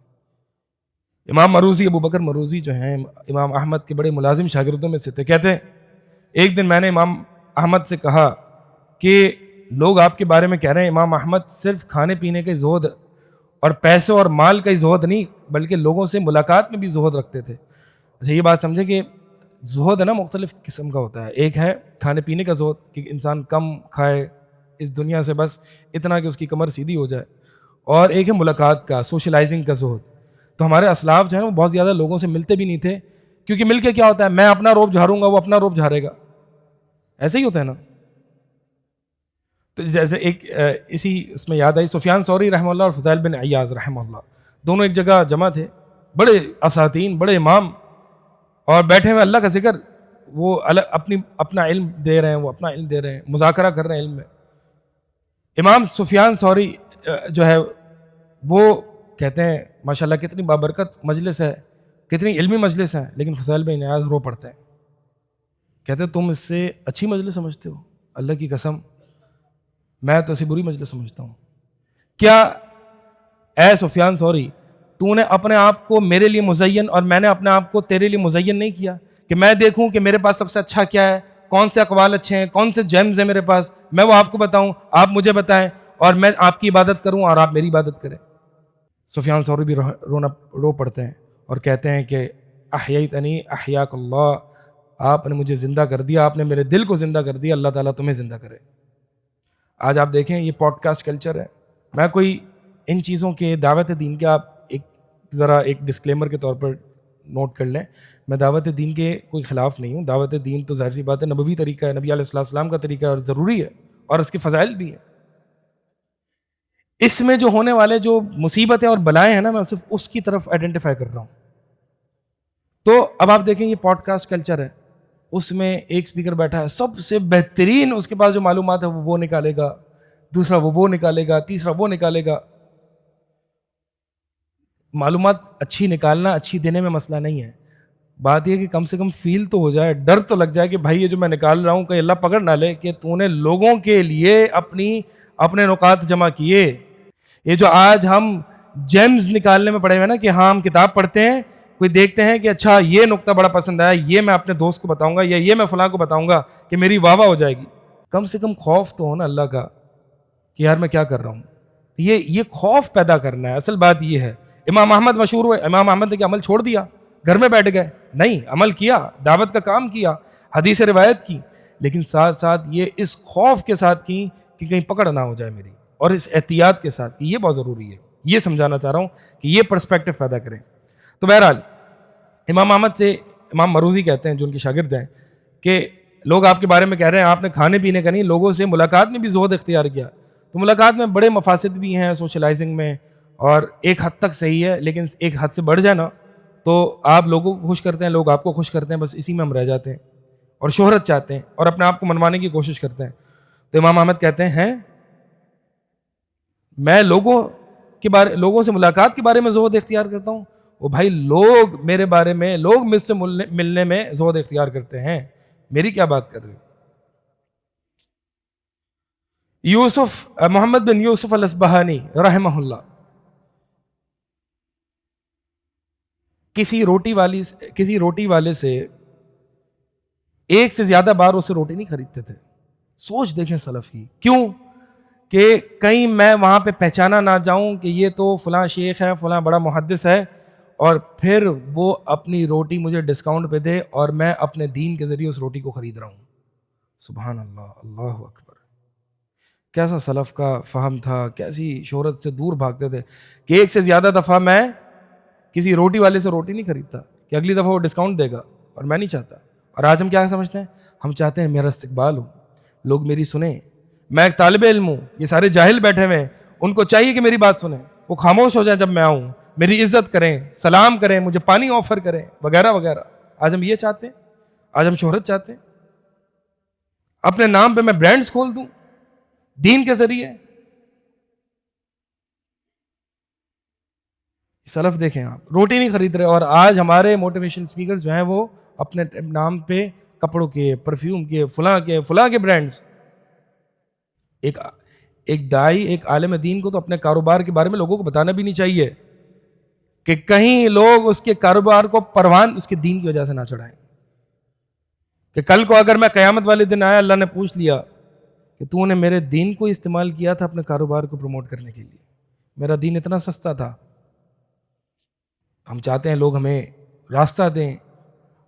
A: امام مروزی، ابو بکر مروزی جو ہیں امام احمد کے بڑے ملازم شاگردوں میں سے تھے، کہتے ہیں ایک دن میں نے امام احمد سے کہا کہ لوگ آپ کے بارے میں کہہ رہے ہیں امام احمد صرف کھانے پینے کے زہد اور پیسے اور مال کا ہی زہد نہیں بلکہ لوگوں سے ملاقات میں بھی زہد رکھتے تھے. اچھا یہ بات سمجھے کہ زہد ہے نا مختلف قسم کا ہوتا ہے. ایک ہے کھانے پینے کا زہد کہ انسان کم کھائے اس دنیا سے، بس اتنا کہ اس کی کمر سیدھی ہو جائے، اور ایک ہے ملاقات کا، سوشلائزنگ کا زہد. تو ہمارے اسلاف جو ہیں وہ بہت زیادہ لوگوں سے ملتے بھی نہیں تھے، کیونکہ مل کے کیا ہوتا ہے، میں اپنا روب جھاڑوں گا وہ اپنا روب جھاڑے گا، ایسے ہی ہوتا ہے نا. تو جیسے ایک اسی اس میں یاد آئی سفیان ثوری رحمہ اللہ اور فضیل بن عیاض رحمہ اللہ، دونوں ایک جگہ جمع تھے، بڑے اساتین، بڑے امام، اور بیٹھے ہوئے اللہ کا ذکر، وہ اپنا علم دے رہے ہیں، وہ اپنا علم دے رہے ہیں، مذاکرہ کر رہے ہیں علم میں. امام سفیان ثوری جو ہے وہ کہتے ہیں ماشاءاللہ کتنی بابرکت مجلس ہے، کتنی علمی مجلس ہے، لیکن فضیل بن عیاض رو پڑتے ہیں، کہتے ہیں تم اس سے اچھی مجلس سمجھتے ہو؟ اللہ کی قسم میں تو اسے بری مجلس سمجھتا ہوں. کیا اے سفیان ثوری، تو نے اپنے آپ کو میرے لیے مزین اور میں نے اپنے آپ کو تیرے لیے مزین نہیں کیا کہ میں دیکھوں کہ میرے پاس سب سے اچھا کیا ہے، کون سے اقوال اچھے ہیں، کون سے جیمز ہیں میرے پاس، میں وہ آپ کو بتاؤں، آپ مجھے بتائیں، اور میں آپ کی عبادت کروں اور آپ میری عبادت کریں. سفیان ثوری بھی رو پڑتے ہیں اور کہتے ہیں کہ احییتنی احیاک اللہ، آپ نے مجھے زندہ کر دیا، آپ نے میرے دل کو زندہ کر دیا، اللہ تعالیٰ تمہیں زندہ کرے. آج آپ دیکھیں یہ پوڈ کاسٹ کلچر ہے. میں کوئی ان چیزوں کے دعوت دین کے، آپ ذرا ایک ڈسکلیمر کے طور پر نوٹ کر لیں، میں دعوت دین کے کوئی خلاف نہیں ہوں. دعوت دین تو ظاہر سی بات ہے نبوی طریقہ ہے، نبی علیہ السلام کا طریقہ ہے اور ضروری ہے، اور اس کے فضائل بھی ہیں. اس میں جو ہونے والے جو مصیبتیں اور بلائیں ہیں نا، میں صرف اس کی طرف آئیڈینٹیفائی کر رہا ہوں. تو اب آپ دیکھیں یہ پوڈ کاسٹ کلچر ہے، اس میں ایک سپیکر بیٹھا ہے، سب سے بہترین اس کے پاس جو معلومات ہے وہ نکالے گا، دوسرا وہ نکالے گا، تیسرا وہ نکالے گا. معلومات اچھی نکالنا، اچھی دینے میں مسئلہ نہیں ہے، بات یہ کہ کم سے کم فیل تو ہو جائے، ڈر تو لگ جائے کہ بھائی یہ جو میں نکال رہا ہوں کہیں اللہ پکڑ نہ لے کہ تو نے لوگوں کے لیے اپنے نکات جمع کیے. یہ جو آج ہم جیمز نکالنے میں پڑے ہوئے نا کہ ہاں ہم کتاب پڑھتے ہیں، کوئی دیکھتے ہیں کہ اچھا یہ نقطہ بڑا پسند آیا، یہ میں اپنے دوست کو بتاؤں گا، یا یہ میں فلاں کو بتاؤں گا کہ میری واہ واہ ہو جائے گی. کم سے کم خوف تو ہو نا اللہ کا کہ یار میں کیا کر رہا ہوں. یہ خوف پیدا کرنا ہے، اصل بات یہ ہے. امام احمد مشہور ہوئے، امام احمد نے کہ عمل چھوڑ دیا، گھر میں بیٹھ گئے؟ نہیں، عمل کیا، دعوت کا کام کیا، حدیث روایت کی، لیکن ساتھ ساتھ یہ اس خوف کے ساتھ کی کہ کہیں پکڑ نہ ہو جائے میری، اور اس احتیاط کے ساتھ کی. یہ بہت ضروری ہے، یہ سمجھانا چاہ رہا ہوں کہ یہ پرسپیکٹو پیدا کریں. تو بہرحال امام احمد سے امام مروزی کہتے ہیں جو ان کے شاگرد ہیں کہ لوگ آپ کے بارے میں کہہ رہے ہیں آپ نے کھانے پینے کا نہیں، لوگوں سے ملاقات میں بھی زہد اختیار کیا. تو ملاقات میں بڑے مفاسد بھی ہیں سوشلائزنگ میں، اور ایک حد تک صحیح ہے، لیکن ایک حد سے بڑھ جائے نا تو آپ لوگوں کو خوش کرتے ہیں، لوگ آپ کو خوش کرتے ہیں، بس اسی میں ہم رہ جاتے ہیں اور شہرت چاہتے ہیں اور اپنے آپ کو منوانے کی کوشش کرتے ہیں. تو امام احمد کہتے ہیں میں لوگوں سے ملاقات کے بارے میں زہد اختیار کرتا ہوں، وہ بھائی لوگ میرے بارے میں، لوگ مجھ سے ملنے میں زہد اختیار کرتے ہیں، میری کیا بات کر رہے ہو. محمد بن یوسف الاصبہانی رحمہ اللہ، کسی روٹی والے سے ایک سے زیادہ بار اسے روٹی نہیں خریدتے تھے. سوچ دیکھیں سلف کی، کیوں کہ کہیں میں وہاں پہ پہچانا نہ جاؤں کہ یہ تو فلاں شیخ ہے، فلاں بڑا محدث ہے، اور پھر وہ اپنی روٹی مجھے ڈسکاؤنٹ پہ دے اور میں اپنے دین کے ذریعے اس روٹی کو خرید رہا ہوں. سبحان اللہ، اللہ اکبر. کیسا سلف کا فہم تھا، کیسی شہرت سے دور بھاگتے تھے کہ ایک سے زیادہ دفعہ میں کسی روٹی والے سے روٹی نہیں خریدتا کہ اگلی دفعہ وہ ڈسکاؤنٹ دے گا، اور میں نہیں چاہتا. اور آج ہم کیا سمجھتے ہیں، ہم چاہتے ہیں میرا استقبال ہو، لوگ میری سنیں، میں ایک طالب علم ہوں، یہ سارے جاہل بیٹھے ہوئے ہیں، ان کو چاہیے کہ میری بات سنیں، وہ خاموش ہو جائیں جب میں آؤں، میری عزت کریں، سلام کریں، مجھے پانی آفر کریں، وغیرہ وغیرہ. آج ہم یہ چاہتے ہیں، آج ہم شہرت چاہتے ہیں، اپنے نام پہ میں برانڈز کھول دوں دین کے ذریعے. سلف دیکھیں آپ روٹی نہیں خرید رہے، اور آج ہمارے موٹیویشن اسپیکر جو ہیں وہ اپنے نام پہ کپڑوں کے، پرفیوم کے، فلاں کے برانڈز. ایک دائی، ایک عالم دین کو تو اپنے کاروبار کے بارے میں لوگوں کو بتانا بھی نہیں چاہیے کہ کہیں لوگ اس کے کاروبار کو پروان اس کے دین کی وجہ سے نہ چڑھائیں، کہ کل کو اگر میں قیامت والے دن آیا، اللہ نے پوچھ لیا کہ تو نے میرے دین کو استعمال کیا تھا اپنے کاروبار کو پروموٹ کرنے کے لیے، میرا دین اتنا سستا تھا. ہم چاہتے ہیں لوگ ہمیں راستہ دیں،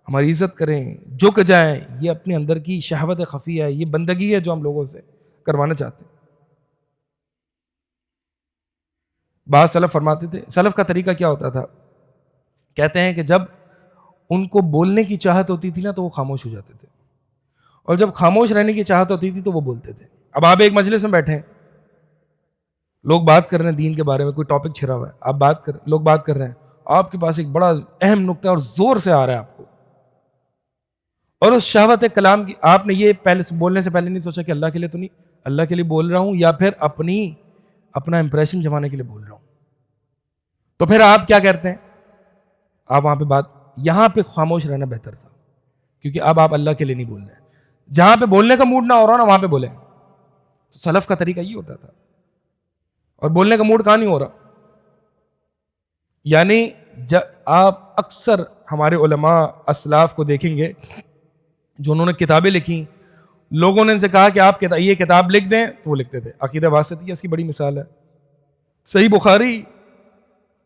A: ہماری عزت کریں، جھک جائیں. یہ اپنے اندر کی شہوت خفیہ ہے، یہ بندگی ہے جو ہم لوگوں سے کروانا چاہتے ہیں. بعض سلف فرماتے تھے، سلف کا طریقہ کیا ہوتا تھا، کہتے ہیں کہ جب ان کو بولنے کی چاہت ہوتی تھی نا تو وہ خاموش ہو جاتے تھے، اور جب خاموش رہنے کی چاہت ہوتی تھی تو وہ بولتے تھے. اب آپ ایک مجلس میں بیٹھے ہیں، لوگ بات کر رہے ہیں دین کے بارے میں، کوئی ٹاپک چھڑا ہوا ہے، لوگ بات کر رہے ہیں، آپ کے پاس ایک بڑا اہم نقطہ اور زور سے آ رہا ہے آپ کو، اور اس شہوت کلام کی آپ نے یہ پہلے بولنے سے پہلے نہیں سوچا کہ اللہ کے لیے تو نہیں، اللہ کے لیے بول رہا ہوں یا پھر اپنا امپریشن جمانے کے لیے بول رہا ہوں. تو پھر آپ کیا کرتے ہیں، آپ وہاں پہ یہاں پہ خاموش رہنا بہتر تھا، کیونکہ اب آپ اللہ کے لیے نہیں بول رہے ہیں. جہاں پہ بولنے کا موڈ نہ ہو رہا نا وہاں پہ بولیں. تو سلف کا طریقہ یہ ہوتا تھا، اور بولنے کا موڈ کہاں نہیں ہو رہا. یعنی آپ اکثر ہمارے علماء اسلاف کو دیکھیں گے جو انہوں نے کتابیں لکھی، لوگوں نے ان سے کہا کہ آپ یہ کتاب لکھ دیں تو وہ لکھتے تھے. عقیدہ واسطیہ اس کی بڑی مثال ہے. صحیح بخاری،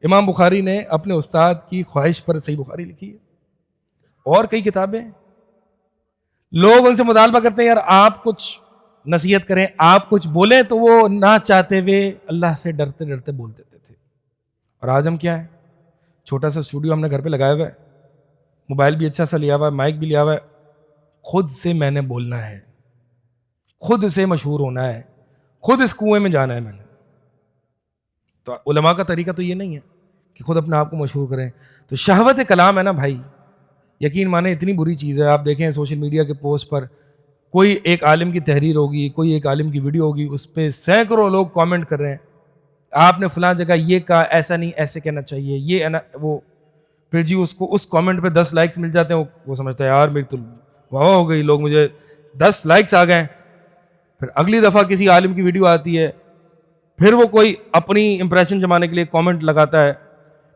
A: امام بخاری نے اپنے استاد کی خواہش پر صحیح بخاری لکھی ہے، اور کئی کتابیں. لوگ ان سے مطالبہ کرتے ہیں یار آپ کچھ نصیحت کریں، آپ کچھ بولیں، تو وہ نہ چاہتے ہوئے اللہ سے ڈرتے ڈرتے بول دیتے تھے. اور آج ہم کیا ہے، چھوٹا سا اسٹوڈیو ہم نے گھر پہ لگایا ہوا ہے، موبائل بھی اچھا سا لیا ہوا ہے، مائک بھی لیا ہوا ہے، خود سے میں نے بولنا ہے، خود سے مشہور ہونا ہے، خود اس کنویں میں جانا ہے میں نے. تو علماء کا طریقہ تو یہ نہیں ہے کہ خود اپنے آپ کو مشہور کریں. تو شہوت کلام ہے نا بھائی، یقین مانیں اتنی بری چیز ہے. آپ دیکھیں سوشل میڈیا کے پوسٹ پر کوئی ایک عالم کی تحریر ہوگی، کوئی ایک عالم کی ویڈیو ہوگی، اس پہ سینکڑوں لوگ کامنٹ کر رہے ہیں، آپ نے فلاں جگہ یہ کہا، ایسا نہیں، ایسے کہنا چاہیے، یہ وہ پھر جی اس کو اس کامنٹ پہ 10 لائکس مل جاتے ہیں، وہ سمجھتا ہے یار میری تو واہ ہو گئی، لوگ مجھے 10 لائکس آ گئے. پھر اگلی دفعہ کسی عالم کی ویڈیو آتی ہے، پھر وہ کوئی اپنی امپریشن جمانے کے لیے کامنٹ لگاتا ہے،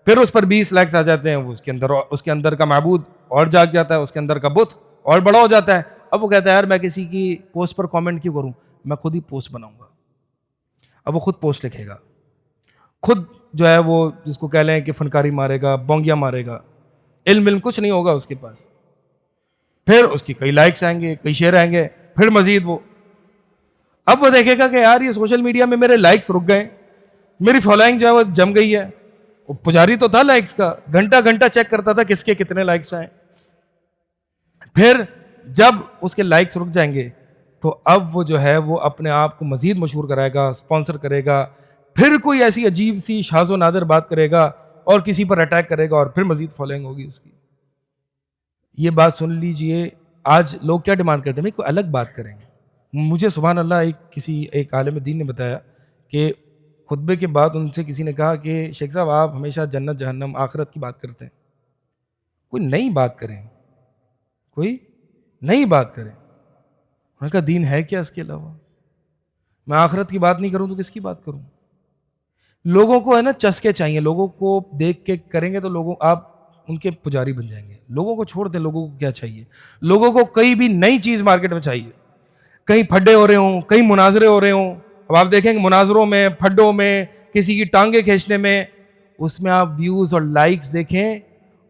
A: پھر اس پر 20 لائکس آ جاتے ہیں. وہ اس کے اندر کا معبود اور جاگ جاتا ہے، اس کے اندر کا بت اور بڑا ہو جاتا ہے. اب وہ کہتا ہے یار میں کسی کی پوسٹ پر کامنٹ کیوں کروں، میں خود ہی پوسٹ بناؤں گا. اب وہ خود پوسٹ لکھے گا، خود جو ہے وہ جس کو کہہ لیں کہ فنکاری مارے گا، بونگیا مارے گا، علم کچھ نہیں ہوگا اس کے پاس. پھر اس کی کئی لائکس آئیں گے، کئی شیئر آئیں گے، پھر مزید اب وہ دیکھے گا کہ یار یہ سوشل میڈیا میں میرے لائکس رک گئے، میری فالوئنگ جو ہے وہ جم گئی ہے. وہ پجاری تو تھا لائکس کا، گھنٹہ گھنٹہ چیک کرتا تھا کس کے کتنے لائکس آئے. پھر جب اس کے لائکس رک جائیں گے تو اب وہ جو ہے وہ اپنے آپ کو مزید مشہور کرائے گا، اسپانسر کرے گا، پھر کوئی ایسی عجیب سی شاذ و نادر بات کرے گا اور کسی پر اٹیک کرے گا، اور پھر مزید فالوئنگ ہوگی اس کی. یہ بات سن لیجئے، آج لوگ کیا ڈیمانڈ کرتے ہیں، کوئی الگ بات کریں. مجھے سبحان اللہ ایک عالم دین نے بتایا کہ خطبے کے بعد ان سے کسی نے کہا کہ شیخ صاحب آپ ہمیشہ جنت جہنم آخرت کی بات کرتے ہیں، کوئی نئی بات کریں، کوئی نئی بات کریں. ان کا دین ہے کیا اس کے علاوہ؟ میں آخرت کی بات نہیں کروں تو کس کی بات کروں؟ لوگوں کو ہے نا چسکے چاہیے، لوگوں کو دیکھ کے کریں گے تو آپ ان کے پجاری بن جائیں گے. لوگوں کو چھوڑ دیں، لوگوں کو کیا چاہیے؟ لوگوں کو کئی بھی نئی چیز مارکیٹ میں چاہیے، کہیں پھڈے ہو رہے ہوں، کہیں مناظرے ہو رہے ہوں. اب آپ دیکھیں گے مناظروں میں، پھڈوں میں، کسی کی ٹانگیں کھینچنے میں، اس میں آپ ویوز اور لائکس دیکھیں،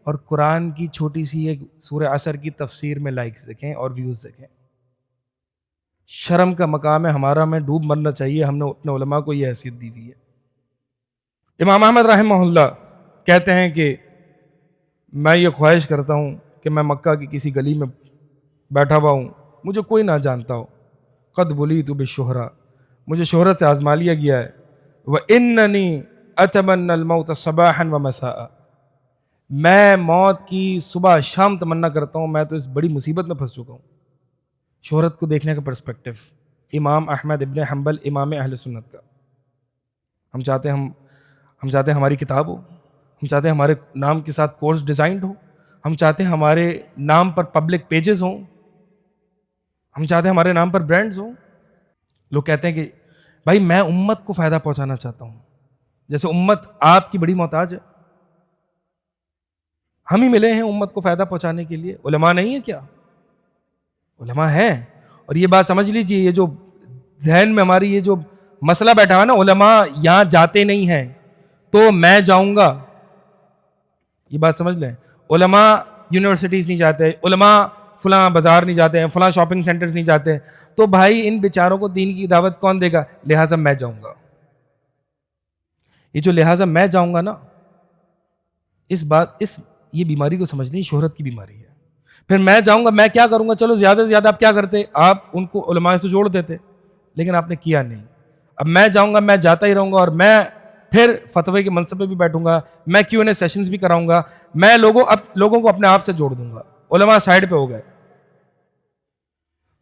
A: اور قرآن کی چھوٹی سی ایک سورہ عصر کی تفسیر میں لائکس دیکھیں اور ویوز دیکھیں. شرم کا مقام ہے ہمارا، میں ڈوب مرنا چاہیے. ہم نے اپنے علماء کو یہ حیثیت دی ہوئی ہے. امام احمد رحمہ اللہ کہتے ہیں کہ میں یہ خواہش کرتا ہوں کہ میں مکہ کی کسی گلی میں بیٹھا ہوا ہوں، مجھے کوئی نہ جانتا ہو. قد بلیت بالشہرہ، مجھے شہرت سے آزما لیا گیا ہے. وَإِنَّنِي أَتَمَنَّى الْمَوْتَ صَبَاحًا وَمَسَاءً، میں موت کی صبح شام تمنا کرتا ہوں. میں تو اس بڑی مصیبت میں پھنس چکا ہوں. شہرت کو دیکھنے کا پرسپیکٹو امام احمد ابن حنبل، امام اہل سنت کا. ہم چاہتے ہیں ہماری کتاب ہو، ہم چاہتے ہیں ہمارے نام کے ساتھ کورس ڈیزائنڈ ہو, ہم چاہتے ہیں ہمارے نام پر پبلک پیجز ہوں, ہم چاہتے ہیں ہمارے نام پر برانڈز ہوں. لوگ کہتے ہیں کہ بھائی میں امت کو فائدہ پہنچانا چاہتا ہوں, جیسے امت آپ کی بڑی محتاج ہے. ہم ہی ملے ہیں امت کو فائدہ پہنچانے کے لیے, علماء نہیں ہے کیا؟ علماء ہیں. اور یہ بات سمجھ لیجیے, یہ جو ذہن میں ہماری یہ جو مسئلہ بیٹھا ہوا نا, علماء یہاں جاتے نہیں ہیں تو میں جاؤں گا, یہ بات سمجھ لیں. علماء یونیورسٹیز نہیں جاتے, علماء فلاں بازار نہیں جاتے ہیں, فلاں شاپنگ سینٹرز نہیں جاتے ہیں, تو بھائی ان بیچاروں کو دین کی دعوت کون دے گا؟ لہٰذا میں جاؤں گا. یہ جو لہٰذا میں جاؤں گا نا, یہ بیماری کو سمجھ لیں, شہرت کی بیماری ہے. پھر میں جاؤں گا, میں کیا کروں گا؟ چلو زیادہ سے زیادہ آپ کیا کرتے, آپ ان کو علماء سے جوڑ دیتے, لیکن آپ نے کیا نہیں. اب میں جاؤں گا, میں جاتا ہی رہوں گا, اور میں پھر فتوے کے منصب پہ بھی بیٹھوں گا, میں Q&A سیشنز بھی کراؤں گا, میں لوگوں کو اپنے آپ سے جوڑ دوں گا. علماء سائڈ پہ ہو گئے.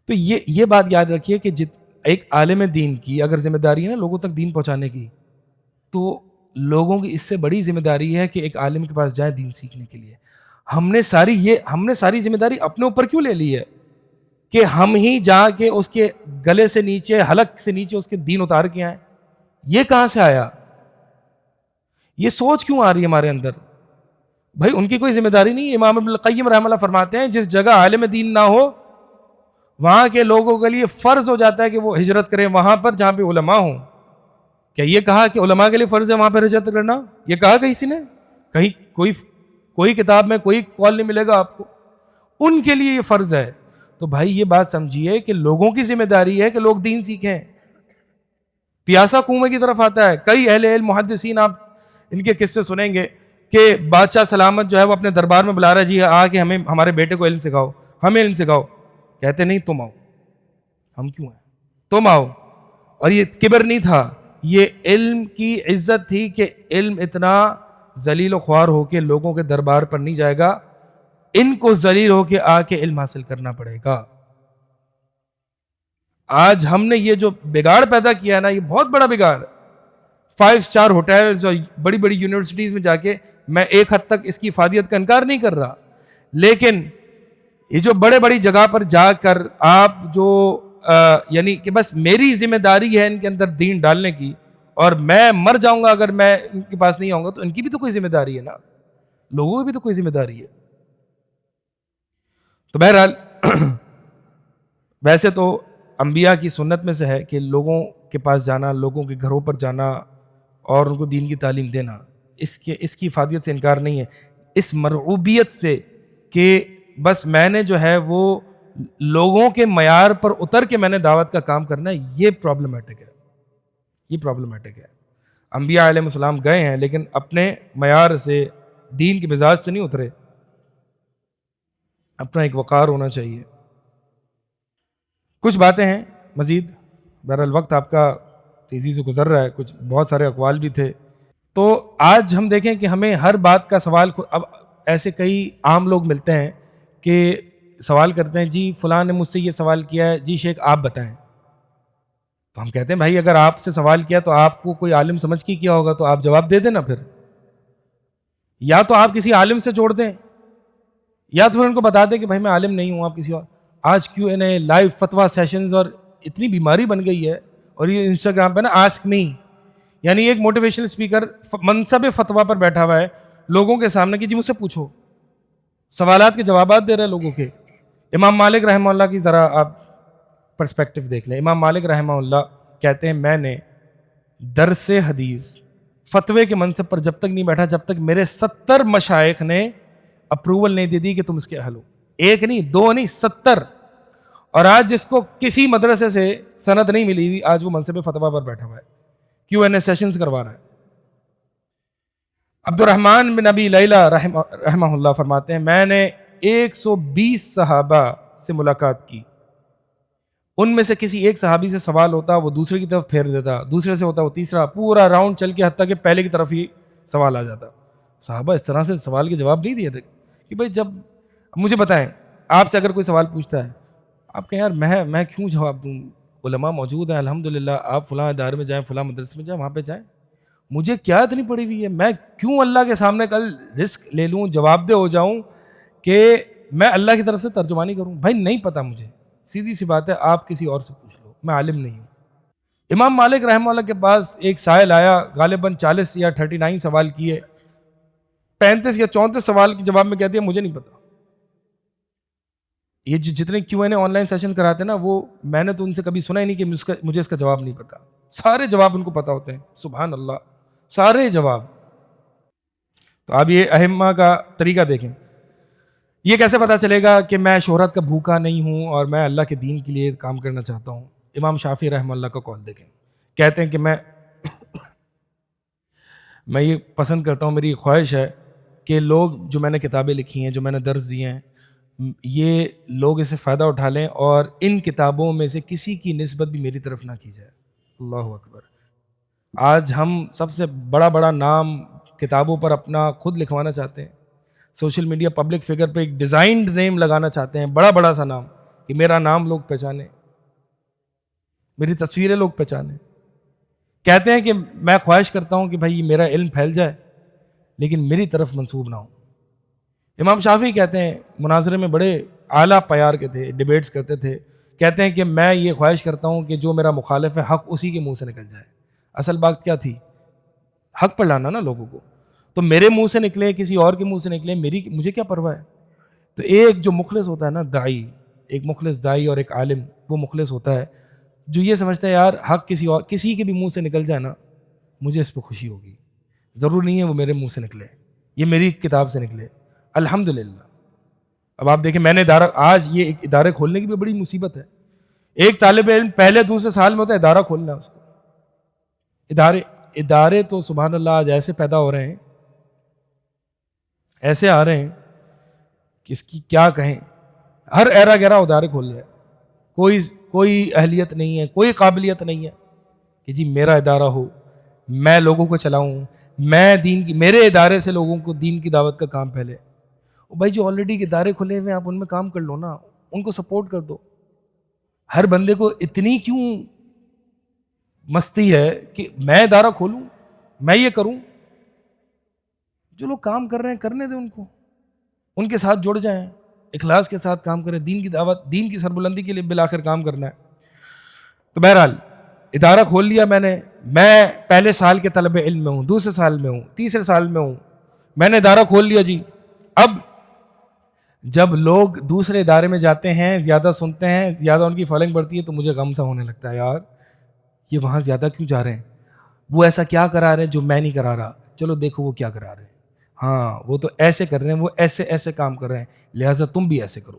A: تو یہ بات یاد رکھیے کہ ایک عالم دین کی اگر ذمہ داری ہے نا لوگوں تک دین پہنچانے کی, تو لوگوں کی اس سے بڑی ذمہ داری ہے کہ ایک عالم کے پاس جائیں دین سیکھنے کے لیے. ہم نے ساری ذمہ داری اپنے اوپر کیوں لے لی ہے کہ ہم ہی جا کے اس کے گلے سے نیچے, حلق سے نیچے اس کے دین اتار کے آئیں؟ یہ کہاں سے آیا؟ یہ سوچ کیوں آ رہی ہے ہمارے اندر؟ بھائی ان کی کوئی ذمہ داری نہیں. امام ابن القیم رحمہ اللہ فرماتے ہیں جس جگہ عالم دین نہ ہو وہاں کے لوگوں کے لیے فرض ہو جاتا ہے کہ وہ ہجرت کریں وہاں پر جہاں پہ علماء ہوں. کیا یہ کہا کہ علماء کے لیے فرض ہے وہاں پہ ہجرت کرنا؟ یہ کہا کسی نے؟ کہیں کوئی کتاب میں کوئی قول نہیں ملے گا آپ کو. ان کے لیے یہ فرض ہے. تو بھائی یہ بات سمجھیے کہ لوگوں کی ذمہ داری ہے کہ لوگ دین سیکھیں. پیاسا کنویں کی طرف آتا ہے. کئی اہل علم محدثین آپ ان کے قصے سنیں گے کہ بادشاہ سلامت جو ہے وہ اپنے دربار میں بلا رہا ہے, جی آ کے ہمیں ہمارے بیٹے کو علم سکھاؤ, ہمیں علم سکھاؤ. کہتے نہیں تم آؤ. ہم کیوں ہیں؟ تم آؤ. اور یہ کبر نہیں تھا, یہ علم کی عزت تھی کہ علم اتنا ذلیل و خوار ہو کے لوگوں کے دربار پر نہیں جائے گا, ان کو ذلیل ہو کے آ کے علم حاصل کرنا پڑے گا. آج ہم نے یہ جو بگاڑ پیدا کیا ہے نا, یہ بہت بڑا بگاڑ. 5 اسٹار ہوٹلز اور بڑی بڑی یونیورسٹیز میں جا کے, میں ایک حد تک اس کی افادیت کا انکار نہیں کر رہا, لیکن یہ جو بڑی جگہ پر جا کر آپ جو یعنی کہ بس میری ذمہ داری ہے ان کے اندر دین ڈالنے کی, اور میں مر جاؤں گا اگر میں ان کے پاس نہیں آؤں گا, تو ان کی بھی تو کوئی ذمہ داری ہے نا, لوگوں کی بھی تو کوئی ذمہ داری ہے. تو بہرحال ویسے تو انبیاء کی سنت میں سے ہے کہ لوگوں کے پاس جانا, لوگوں کے گھروں پر جانا اور ان کو دین کی تعلیم دینا, اس کی افادیت سے انکار نہیں ہے. اس مرعوبیت سے کہ بس میں نے جو ہے وہ لوگوں کے معیار پر اتر کے میں نے دعوت کا کام کرنا ہے, یہ پرابلمٹک ہے. یہ پرابلمٹک ہے. انبیاء علیہ السلام گئے ہیں لیکن اپنے معیار سے, دین کے مزاج سے نہیں اترے. اپنا ایک وقار ہونا چاہیے. کچھ باتیں ہیں مزید, بہرحال وقت آپ کا تیزی سے گزر رہا ہے, کچھ بہت سارے اقوال بھی تھے. تو آج ہم دیکھیں کہ ہمیں ہر بات کا سوال, اب ایسے کئی عام لوگ ملتے ہیں کہ سوال کرتے ہیں, جی فلاں نے مجھ سے یہ سوال کیا ہے, جی شیخ آپ بتائیں. تو ہم کہتے ہیں بھائی اگر آپ سے سوال کیا تو آپ کو کوئی عالم سمجھ کے کیا ہوگا, تو آپ جواب دے دیں نا. پھر یا تو آپ کسی عالم سے جوڑ دیں, یا تو پھر ان کو بتا دیں کہ بھائی میں عالم نہیں ہوں, آپ کسی اور. آج Q&A لائیو فتویٰ سیشنز اور اتنی بیماری بن گئی ہے, اور یہ انسٹاگرام پہ نا آسک می, یعنی ایک موٹیویشنل اسپیکر منصب فتویٰ پر بیٹھا ہوا ہے لوگوں کے سامنے کہ جی مجھ سے پوچھو, سوالات کے جوابات دے رہے ہیں لوگوں کے. امام مالک رحمہ اللہ کی ذرا آپ پرسپیکٹو دیکھ لیں. امام مالک رحمہ اللہ کہتے ہیں میں نے درس حدیث فتوے کے منصب پر جب تک نہیں بیٹھا جب تک میرے 70 مشائخ نے اپروول نہیں دے دی کہ تم اس کے اہل ہو. ایک نہیں, دو نہیں, 70. اور آج جس کو کسی مدرسے سے سند نہیں ملی ہوئی, آج وہ منصب فتویٰ پر بیٹھا ہوا ہے, Q&A سیشنز کروا رہا ہے. عبد الرحمن بن ابی لیلہ رحمہ اللہ فرماتے ہیں میں نے 120 صحابہ سے ملاقات کی. ان میں سے کسی ایک صحابی سے سوال ہوتا وہ دوسرے کی طرف پھیر دیتا, دوسرے سے ہوتا وہ تیسرا, پورا راؤنڈ چل کے حتیٰ کہ پہلے کی طرف ہی سوال آ جاتا. صحابہ اس طرح سے سوال کے جواب نہیں دیے تھے کہ بھائی جب مجھے بتائیں, آپ سے اگر کوئی سوال پوچھتا ہے آپ کہیں یار میں کیوں جواب دوں, علماء موجود ہیں الحمدللہ, آپ فلاں ادارے میں جائیں, فلاں مدرسے میں جائیں, وہاں پہ جائیں, مجھے کیا اتنی پڑی ہوئی ہے, میں کیوں اللہ کے سامنے کل رسک لے لوں, جواب دہ ہو جاؤں کہ میں اللہ کی طرف سے ترجمانی کروں؟ بھائی نہیں پتہ مجھے, سیدھی سی بات ہے, آپ کسی اور سے پوچھ لو, میں عالم نہیں ہوں. امام مالک رحمہ اللہ کے پاس ایک سائل آیا, غالباً 40 یا 39 سوال کیے, 35 یا 34 سوال کے جواب میں کہہ دیا مجھے نہیں پتا. یہ جتنے Q N A online session کراتے ہیں نا, وہ میں نے تو ان سے کبھی سنا ہی نہیں کہ مجھے اس کا جواب نہیں پتا. سارے جواب ان کو پتا ہوتے ہیں, سبحان اللہ, سارے جواب. تو آپ یہ ائمہ کا طریقہ دیکھیں. یہ کیسے پتا چلے گا کہ میں شہرت کا بھوکا نہیں ہوں اور میں اللہ کے دین کے لیے کام کرنا چاہتا ہوں؟ امام شافعی رحمہ اللہ کا قول دیکھیں, کہتے ہیں کہ میں یہ پسند کرتا ہوں, میری خواہش ہے کہ لوگ جو میں نے کتابیں لکھی ہیں, جو میں نے درس دیے ہیں, یہ لوگ اسے فائدہ اٹھا لیں اور ان کتابوں میں سے کسی کی نسبت بھی میری طرف نہ کی جائے. اللہ اکبر. آج ہم سب سے بڑا نام کتابوں پر اپنا خود لکھوانا چاہتے ہیں, سوشل میڈیا پبلک فگر پہ ایک ڈیزائنڈ نیم لگانا چاہتے ہیں, بڑا سا نام, کہ میرا نام لوگ پہچانیں, میری تصویریں لوگ پہچانیں. کہتے ہیں کہ میں خواہش کرتا ہوں کہ بھائی میرا علم پھیل جائے لیکن میری طرف منسوب نہ ہو. امام شافعی کہتے ہیں, مناظرے میں بڑے اعلیٰ پیار کے تھے, ڈیبیٹس کرتے تھے, کہتے ہیں کہ میں یہ خواہش کرتا ہوں کہ جو میرا مخالف ہے حق اسی کے منہ سے نکل جائے. اصل بات کیا تھی؟ حق پر لانا نا لوگوں کو. تو میرے منہ سے نکلے, کسی اور کے منہ سے نکلے, مجھے کیا پرواہ ہے. تو ایک جو مخلص ہوتا ہے نا داعی, ایک مخلص داعی اور ایک عالم, وہ مخلص ہوتا ہے جو یہ سمجھتا ہے یار حق کسی کے بھی منہ سے نکل جائے نا, مجھے اس پہ خوشی ہوگی. ضرور نہیں ہے وہ میرے منہ سے نکلے, یہ میری کتاب سے نکلے, الحمدللہ. اب آپ دیکھیں, میں نے آج یہ ایک ادارے کھولنے کی بھی بڑی مصیبت ہے. ایک طالب علم پہلے دوسرے سال میں ہوتا ہے, ادارہ کھولنا ہے اس کو. ادارے تو سبحان اللہ آج ایسے پیدا ہو رہے ہیں, ایسے آ رہے ہیں کہ اس کی کیا کہیں. ہر ایرا گیرا ادارے کھول رہے ہیں, کوئی اہلیت نہیں ہے, کوئی قابلیت نہیں ہے کہ جی میرا ادارہ ہو, میں لوگوں کو چلاؤں, میں میرے ادارے سے لوگوں کو دین کی دعوت کا کام پھیلے. بھائی جو آلریڈی ادارے کھلے ہوئے ہیں آپ ان میں کام کر لو نا, ان کو سپورٹ کر دو. ہر بندے کو اتنی کیوں مستی ہے کہ میں ادارہ کھولوں, میں یہ کروں؟ جو لوگ کام کر رہے ہیں کرنے دیں ان کو, ان کے ساتھ جڑ جائیں, اخلاص کے ساتھ کام کریں, دین کی دعوت, دین کی سربلندی کے لیے بالآخر کام کرنا ہے. تو بہرحال ادارہ کھول لیا میں پہلے سال کے طلب علم میں ہوں, دوسرے سال میں ہوں, تیسرے سال میں ہوں, میں نے ادارہ کھول لیا جی. اب جب لوگ دوسرے ادارے میں جاتے ہیں, زیادہ سنتے ہیں, زیادہ ان کی فالوئنگ بڑھتی ہے, تو مجھے غم سا ہونے لگتا ہے, یار یہ وہاں زیادہ کیوں جا رہے ہیں, وہ ایسا کیا کرا رہے ہیں جو میں نہیں کرا رہا, چلو دیکھو وہ کیا کرا رہے ہیں, ہاں وہ تو ایسے کر رہے ہیں, وہ ایسے کام کر رہے ہیں, لہٰذا تم بھی ایسے کرو.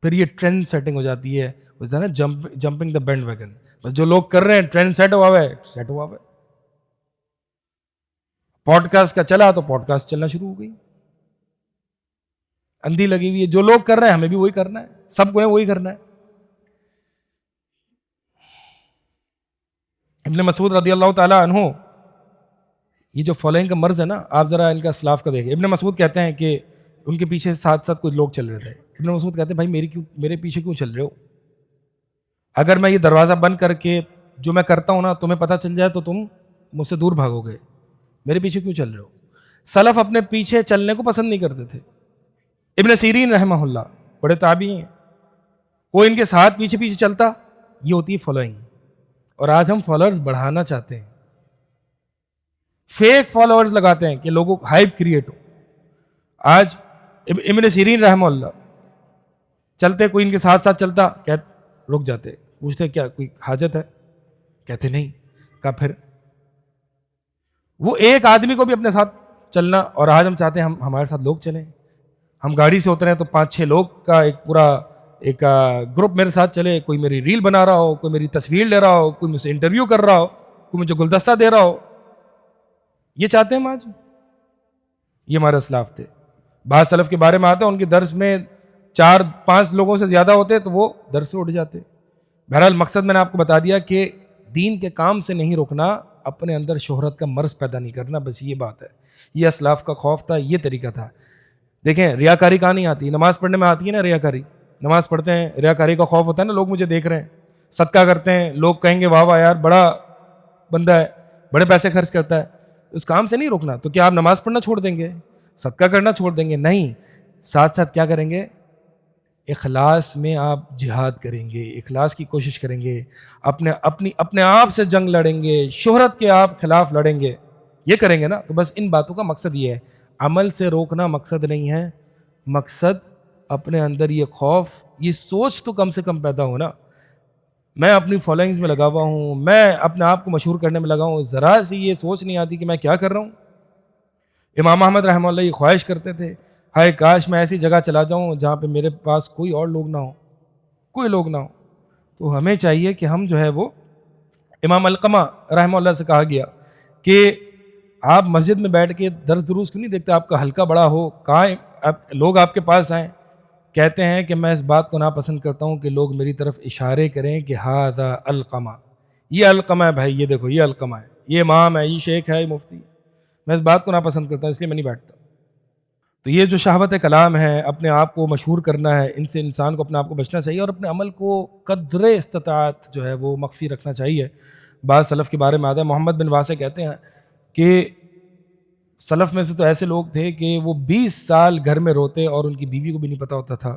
A: پھر یہ ٹرینڈ سیٹنگ ہو جاتی ہے, وہ نا جمپنگ دا بینڈ ویگن. بس جو لوگ کر رہے ہیں ٹرینڈ سیٹ ہوا ہے. پوڈ کاسٹ کا چلا تو پوڈ کاسٹ چلنا شروع ہو گئی, اندھی لگی ہوئی ہے. جو لوگ کر رہے ہیں ہمیں بھی وہی کرنا ہے, سب کو وہی کرنا ہے. ابن مسعود رضی اللہ تعالیٰ عنہ, یہ جو فالوئنگ کا مرض ہے نا, آپ ذرا ان کا اسلاف کا دیکھیں. ابن مسعود کہتے ہیں کہ ان کے پیچھے ساتھ کچھ لوگ چل رہے تھے. ابن مسعود کہتے ہیں بھائی میرے پیچھے کیوں چل رہے ہو؟ اگر میں یہ دروازہ بند کر کے جو میں کرتا ہوں نا تمہیں پتہ چل جائے تو تم مجھ سے دور بھاگو گے, میرے پیچھے کیوں چل رہے ہو؟ سلف اپنے پیچھے چلنے کو پسند نہیں کرتے تھے. ابن سیرین رحمہ اللہ بڑے تابعی ہیں, وہ ان کے ساتھ پیچھے چلتا, یہ ہوتی ہے فالوئنگ. اور آج ہم فالوورز بڑھانا چاہتے ہیں, فیک فالوورز لگاتے ہیں کہ لوگوں کو ہائپ کریٹ ہو. آج ابن سیرین رحمہ اللہ چلتے, کوئی ان کے ساتھ چلتا, رک جاتے, پوچھتے کیا کوئی حاجت ہے؟ کہتے نہیں. کہا پھر وہ ایک آدمی کو بھی اپنے ساتھ چلنا, اور آج ہم چاہتے ہیں ہمارے ساتھ لوگ چلیں. ہم گاڑی سے اترے تو 5-6 لوگ کا ایک پورا گروپ میرے ساتھ چلے, کوئی میری ریل بنا رہا ہو, کوئی میری تصویر لے رہا ہو, کوئی مجھ سے انٹرویو کر رہا ہو, کوئی مجھے گلدستہ دے رہا ہو. یہ چاہتے ہیں ہم آج. یہ ہمارے اسلاف تھے. بعض سلف کے بارے میں آتا ہے ان کے درس میں 4-5 لوگوں سے زیادہ ہوتے تو وہ درس سے اٹھ جاتے. بہرحال مقصد میں نے آپ کو بتا دیا کہ دین کے کام سے نہیں روکنا, اپنے اندر شہرت کا مرض پیدا نہیں کرنا, بس یہ بات ہے. یہ اسلاف کا خوف تھا, یہ طریقہ تھا. دیکھیں ریاکاری کہاں نہیں آتی, نماز پڑھنے میں آتی ہے نا ریاکاری. نماز پڑھتے ہیں, ریاکاری کا خوف ہوتا ہے نا, لوگ مجھے دیکھ رہے ہیں. صدقہ کرتے ہیں, لوگ کہیں گے واہ واہ یار بڑا بندہ ہے. بڑے پیسے خرچ کرتا ہے، اس کام سے نہیں روکنا. تو کیا آپ نماز پڑھنا چھوڑ دیں گے، صدقہ کرنا چھوڑ دیں گے؟ نہیں، ساتھ ساتھ کیا کریں گے؟ اخلاص میں آپ جہاد کریں گے، اخلاص کی کوشش کریں گے، اپنے آپ سے جنگ لڑیں گے، شہرت کے آپ خلاف لڑیں گے. یہ کریں گے نا. تو بس ان باتوں کا مقصد یہ ہے، عمل سے روکنا مقصد نہیں ہے، مقصد اپنے اندر یہ خوف، یہ سوچ تو کم سے کم پیدا ہو نا. میں اپنی فالوئنگز میں لگا ہوا ہوں، میں اپنے آپ کو مشہور کرنے میں لگا ہوں، ذرا سی یہ سوچ نہیں آتی کہ میں کیا کر رہا ہوں. امام احمد رحمہ اللہ یہ خواہش کرتے تھے، ہائے کاش میں ایسی جگہ چلا جاؤں جہاں پہ میرے پاس کوئی اور لوگ نہ ہو، کوئی لوگ نہ ہو. تو ہمیں چاہیے کہ ہم جو ہے وہ، امام علقمہ رحمہ اللہ سے کہا گیا کہ آپ مسجد میں بیٹھ کے درس دروس کیوں نہیں دیکھتے، آپ کا حلقہ بڑا ہو، کہاں لوگ آپ کے پاس آئیں. کہتے ہیں کہ میں اس بات کو ناپسند کرتا ہوں کہ لوگ میری طرف اشارے کریں کہ ہذا علقمہ، یہ علقمہ ہے بھائی، یہ دیکھو یہ علقمہ ہے، یہ امام ہے، یہ شیخ ہے، یہ مفتی ہے. میں اس بات کو ناپسند کرتا ہوں، اس لیے میں نہیں بیٹھتا. تو یہ جو شہوت کلام ہے، اپنے آپ کو مشہور کرنا ہے، ان سے انسان کو اپنے آپ کو بچنا چاہیے، اور اپنے عمل کو قدر استطاعت جو ہے وہ مخفی رکھنا چاہیے. بعض سلف کے بارے میں آتا ہے، محمد بن واسع کہتے ہیں کہ سلف میں سے تو ایسے لوگ تھے کہ وہ 20 سال گھر میں روتے اور ان کی بیوی کو بھی نہیں پتہ ہوتا تھا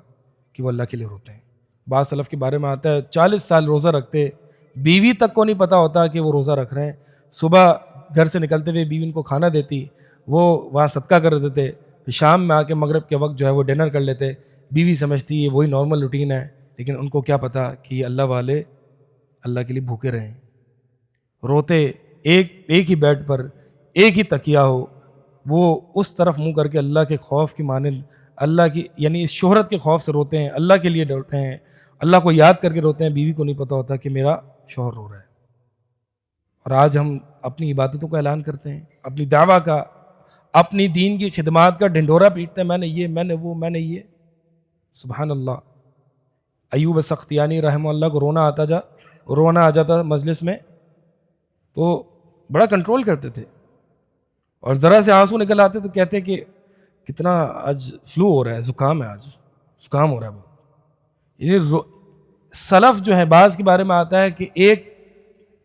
A: کہ وہ اللہ کے لیے روتے ہیں. بعض سلف کے بارے میں آتا ہے 40 سال روزہ رکھتے، بیوی تک کو نہیں پتہ ہوتا کہ وہ روزہ رکھ رہے ہیں. صبح گھر سے نکلتے ہوئے بیوی ان کو کھانا دیتی، وہ وہاں صدقہ کر دیتے، پھر شام میں آ کے مغرب کے وقت جو ہے وہ ڈنر کر لیتے. بیوی سمجھتی یہ وہی نارمل روٹین ہے، لیکن ان کو کیا پتہ کہ یہ اللہ والے اللہ کے لیے بھوکے رہیں. روتے ایک ہی بیڈ پر، ایک ہی تکیہ ہو، وہ اس طرف منہ کر کے اللہ کے خوف کی مانند، اللہ کی یعنی اس شہرت کے خوف سے روتے ہیں، اللہ کے لیے روتے ہیں، اللہ کو یاد کر کے روتے ہیں. بیوی کو نہیں پتہ ہوتا کہ میرا شوہر رو رہا ہے. اور آج ہم اپنی عبادتوں کا اعلان کرتے ہیں، اپنی دعویٰ کا، اپنی دین کی خدمات کا ڈھنڈورا پیٹتے ہیں، میں نے یہ، میں نے وہ، میں نے یہ. سبحان اللہ. ایوب سختیانی رحمہ اللہ کو رونا آ جاتا مجلس میں تو بڑا کنٹرول کرتے تھے، اور ذرا سے آنسو نکل آتے تو کہتے کہ کتنا آج فلو ہو رہا ہے، زکام ہے، آج زکام ہو رہا ہے بہت. یعنی سلف جو ہے، بعض کے بارے میں آتا ہے کہ ایک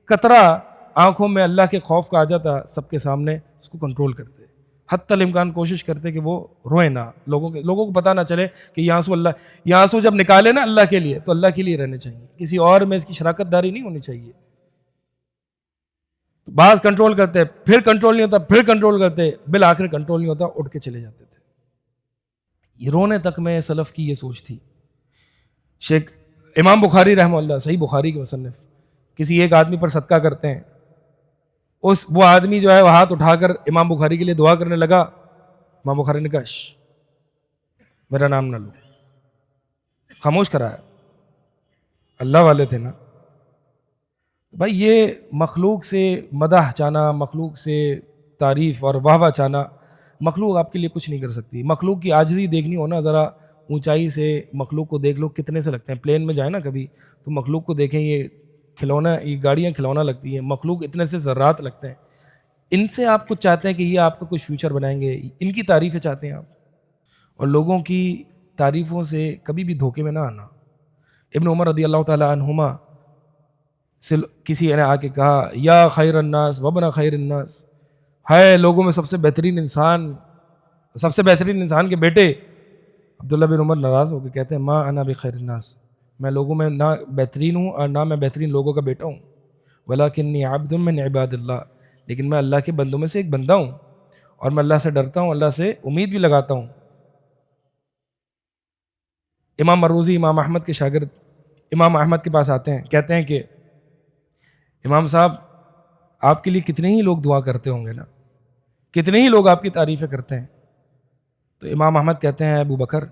A: قطرہ آنکھوں میں اللہ کے خوف کا آ جاتا سب کے سامنے، اس کو کنٹرول کرتے، حتی الامکان کوشش کرتے کہ وہ روئے نہ، لوگوں کو پتہ نہ چلے کہ یہ آنسو جب نکالے نا اللہ کے لیے تو اللہ کے لیے رہنے چاہیے، کسی اور میں اس کی شراکت داری نہیں ہونی چاہیے. بعض کنٹرول کرتے، پھر کنٹرول نہیں ہوتا، پھر کنٹرول کرتے، بالآخر کنٹرول نہیں ہوتا، اٹھ کے چلے جاتے تھے. یہ رونے تک میں سلف کی یہ سوچ تھی. شیخ امام بخاری رحمہ اللہ، صحیح بخاری کے مصنف، کسی ایک آدمی پر صدقہ کرتے ہیں، وہ آدمی جو ہے وہ ہاتھ اٹھا کر امام بخاری کے لیے دعا کرنے لگا. امام بخاری نے کہا میرا نام نہ لو، خاموش کرایا. اللہ والے تھے نا. بھائی یہ مخلوق سے مدح چاہنا، مخلوق سے تعریف اور واہ واہ چاہنا، مخلوق آپ کے لیے کچھ نہیں کر سکتی. مخلوق کی عاجزی دیکھنی ہو نا، ذرا اونچائی سے مخلوق کو دیکھ لو کتنے سے لگتے ہیں. پلین میں جائیں نا کبھی تو مخلوق کو دیکھیں، یہ کھلونا، یہ گاڑیاں کھلونا لگتی ہیں، مخلوق اتنے سے ذرات لگتے ہیں. ان سے آپ کچھ چاہتے ہیں کہ یہ آپ کا کچھ فیوچر بنائیں گے، ان کی تعریفیں چاہتے ہیں آپ. اور لوگوں کی تعریفوں سے کبھی بھی دھوکے میں نہ آنا. ابن عمر رضی اللہ تعالی عنہما سے کسی نے آ کے کہا یا خیر الناس وابن خیر الناس، ہے لوگوں میں سب سے بہترین انسان کے بیٹے. عبداللہ بن عمر ناراض ہو کے کہتے ہیں ما انا بخیر الناس، میں لوگوں میں نہ بہترین ہوں اور نہ میں بہترین لوگوں کا بیٹا ہوں. ولکنی عبد من عباد اللہ، لیکن میں اللہ کے بندوں میں سے ایک بندہ ہوں، اور میں اللہ سے ڈرتا ہوں، اللہ سے امید بھی لگاتا ہوں. امام مروزی امام احمد کے شاگرد امام احمد کے پاس آتے ہیں، کہتے ہیں کہ امام صاحب آپ کے لیے کتنے ہی لوگ دعا کرتے ہوں گے نا، کتنے ہی لوگ آپ کی تعریفیں کرتے ہیں. تو امام احمد کہتے ہیں ابو بکر